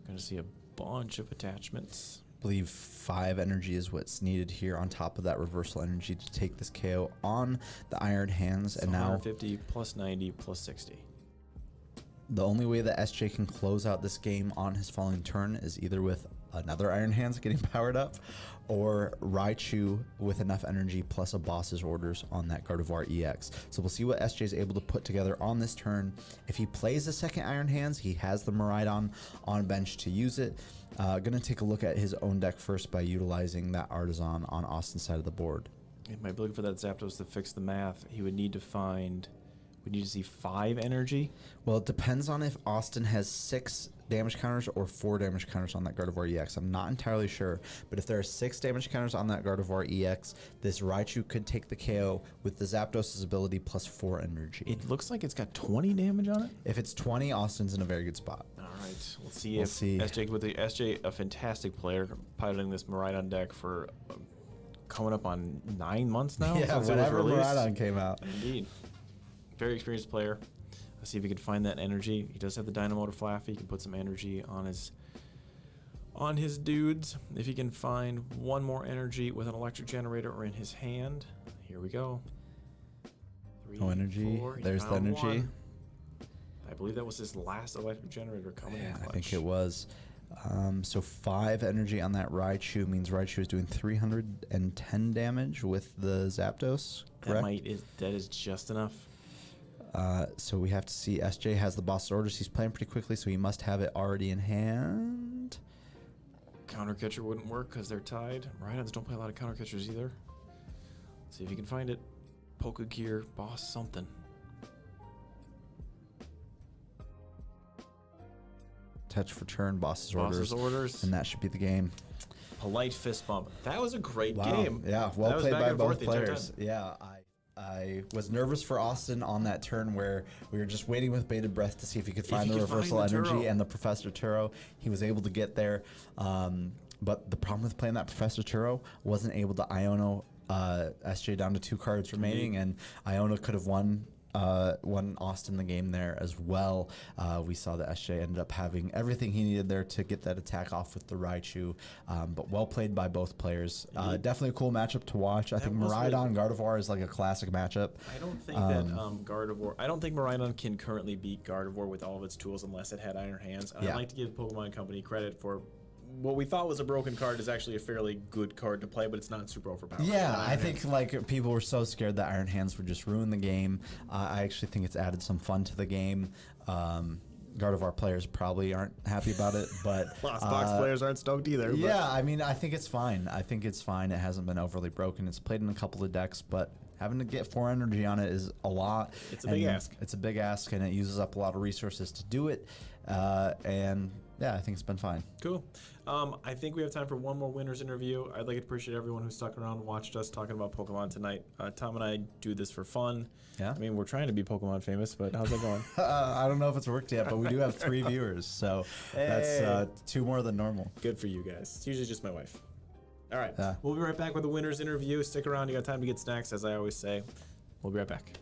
Going to see a bunch of attachments.
I believe 5 energy is what's needed here on top of that reversal energy to take this KO on the Iron Hands.
So
and now
150 plus 90 plus 60.
the only way that SJ can close out this game on his following turn is either with another Iron Hands getting powered up or Raichu with enough energy plus a boss's orders on that Gardevoir EX. So we'll see what SJ is able to put together on this turn. If he plays a second Iron Hands, he has the Miraidon on bench to use it. Gonna take a look at his own deck first by utilizing that Artisan on Austin's side of the board.
He might be looking for that Zapdos to fix the math. He would need to find We need to see 5 energy.
Well, it depends on if Austin has 6 damage counters or 4 damage counters on that Gardevoir EX. I'm not entirely sure, but if there are 6 damage counters on that Gardevoir EX, this Raichu could take the KO with the Zapdos' ability plus 4 energy.
It looks like it's got 20 damage on it.
If it's 20, Austin's in a very good spot.
All right, we'll see
We'll
if
see.
SJ, a fantastic player, piloting this Miraidon deck for coming up on 9 months now.
Yeah,
since it was
whenever
released.
Miraidon came out.
Indeed. Very experienced player. Let's see if he can find that energy. He does have the Dynamo to Flaffy. He can put some energy on his dudes. If he can find one more energy with an electric generator or in his hand. Here we go. 3,
No energy.
4. He
There's the
found
energy.
one. I believe that was his last electric generator coming in
Yeah,
clutch.
I think it was. So 5 energy on that Raichu means Raichu is doing 310 damage with the Zapdos, correct?
That is just enough.
So we have to see. SJ has the boss orders. He's playing pretty quickly, so he must have it already in hand.
Counter catcher wouldn't work because they're tied. Rhydons don't play a lot of counter catchers either. See if you can find it. Poke Gear, boss something.
Touch for turn, boss's
Boss's
orders,
orders.
and that should be the game.
Polite fist bump. That was a great game.
Yeah, well
That was
played
back
by
and forth
both
the entire
players.
time.
Yeah, I was nervous for Austin on that turn where we were just waiting with bated breath to see if he could find
he
the
could find
reversal
the
energy
Turo.
and the Professor Turo. He was able to get there, but the problem with playing that Professor Turo wasn't able to Iono SJ down to 2 cards remaining, and Iono could have won Austin the game there as well. We saw that SJ ended up having everything he needed there to get that attack off with the Raichu, but well played by both players. Definitely a cool matchup to watch. I think
was really
Miraidon Gardevoir is like a classic matchup.
I don't think that Gardevoir. I don't think Miraidon can currently beat Gardevoir with all of its tools unless it had Iron Hands. And
Yeah.
I'd like to give Pokemon Company credit for what we thought was a broken card is actually a fairly good card to play, but it's not super overpowered.
Yeah,
Iron
I
Hands.
think like people were so scared that Iron Hands would just ruin the game. I actually think it's added some fun to the game. Gardevoir players probably aren't happy about it, but
Lost Box players aren't stoked either. But
yeah, I mean, I think it's fine. I think it's fine. It hasn't been overly broken. It's played in a couple of decks, but having to get 4 energy on it is a lot.
It's a big ask.
It's a big ask, and it uses up a lot of resources to do it. And yeah, I think it's been fine.
Cool. I think we have time for one more winner's interview. I'd like to appreciate everyone who stuck around and watched us talking about Pokemon tonight. Tom and I do this for fun.
Yeah.
I mean, we're trying to be Pokemon famous, but how's it going?
I don't know if it's worked yet, but we do have 3 viewers, so that's 2 more than normal.
Good for you guys. It's usually just my wife. All right.
Yeah.
We'll be right back with the winner's interview. Stick around. You got time to get snacks, as I always say. We'll be right back.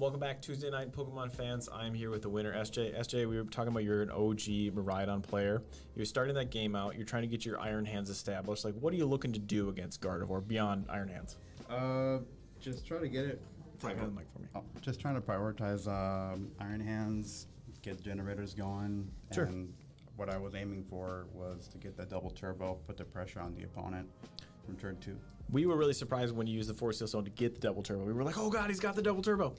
Welcome back, Tuesday night, Pokemon fans. I'm here with the winner, SJ. SJ, we were talking about you're an OG Miraidon player. You're starting that game out. You're trying to get your Iron Hands established. Like, what are you looking to do against Gardevoir beyond Iron Hands?
Just try to get it.
Flag on the mic for me.
Oh, just trying to prioritize Iron Hands, get generators going.
Sure.
And what I was aiming for was to get that double turbo, put the pressure on the opponent from turn 2.
We were really surprised when you used the Force Steel Stone to get the double turbo. We were like, oh god, he's got the double turbo.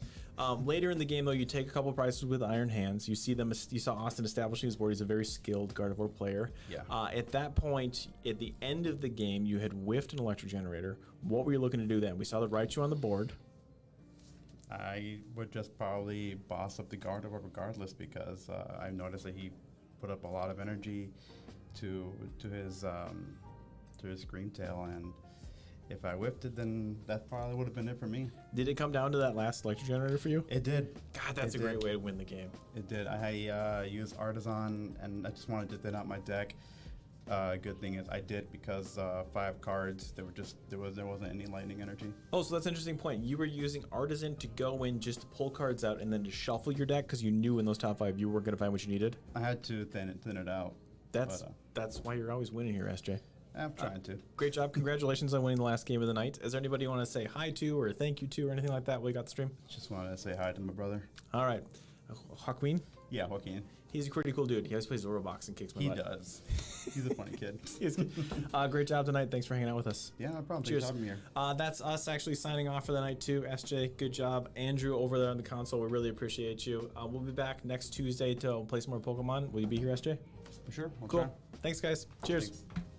Later in the game, though, you take a couple prizes with Iron Hands. You see them. You saw Austin establishing his board. He's a very skilled Gardevoir player.
Yeah.
At that point, at the end of the game, you had whiffed an electric generator. What were you looking to do then? We saw the Raichu on the board.
I would just probably boss up the Gardevoir regardless because I noticed that he put up a lot of energy to his Scream Tail, and if I whiffed it, then that probably would have been it for me.
Did it come down to that last electric generator for you?
It did.
God, that's
It
a great
did.
way to win the game.
It did. I used Artisan, and I just wanted to thin out my deck. Good thing is I did because 5 cards. There wasn't any lightning energy.
Oh, so that's an interesting point. You were using Artisan to go in just to pull cards out and then to shuffle your deck because you knew in those top 5 you were going to find what you needed.
I had to thin it out.
That's
But,
that's why you're always winning here, SJ.
I'm trying to.
Great job. Congratulations on winning the last game of the night. Is there anybody you want to say hi to or thank you to or anything like that while you got the stream?
Just wanted to say hi to my brother.
All right. Hawkween,
Yeah, Joaquin.
he's a pretty cool dude. He always plays Zorobox and kicks my
He
butt.
does. He's a funny kid.
He's good. Great job tonight. Thanks for hanging out with us.
Yeah, no problem.
Cheers.
Thanks for having me here.
That's us actually signing off for the night too. SJ, good job. Andrew over there on the console, we really appreciate you. We'll be back next Tuesday to play some more Pokemon. Will you be here, SJ?
For sure. We'll
Cool.
try.
Thanks, guys. Cheers.
Thanks.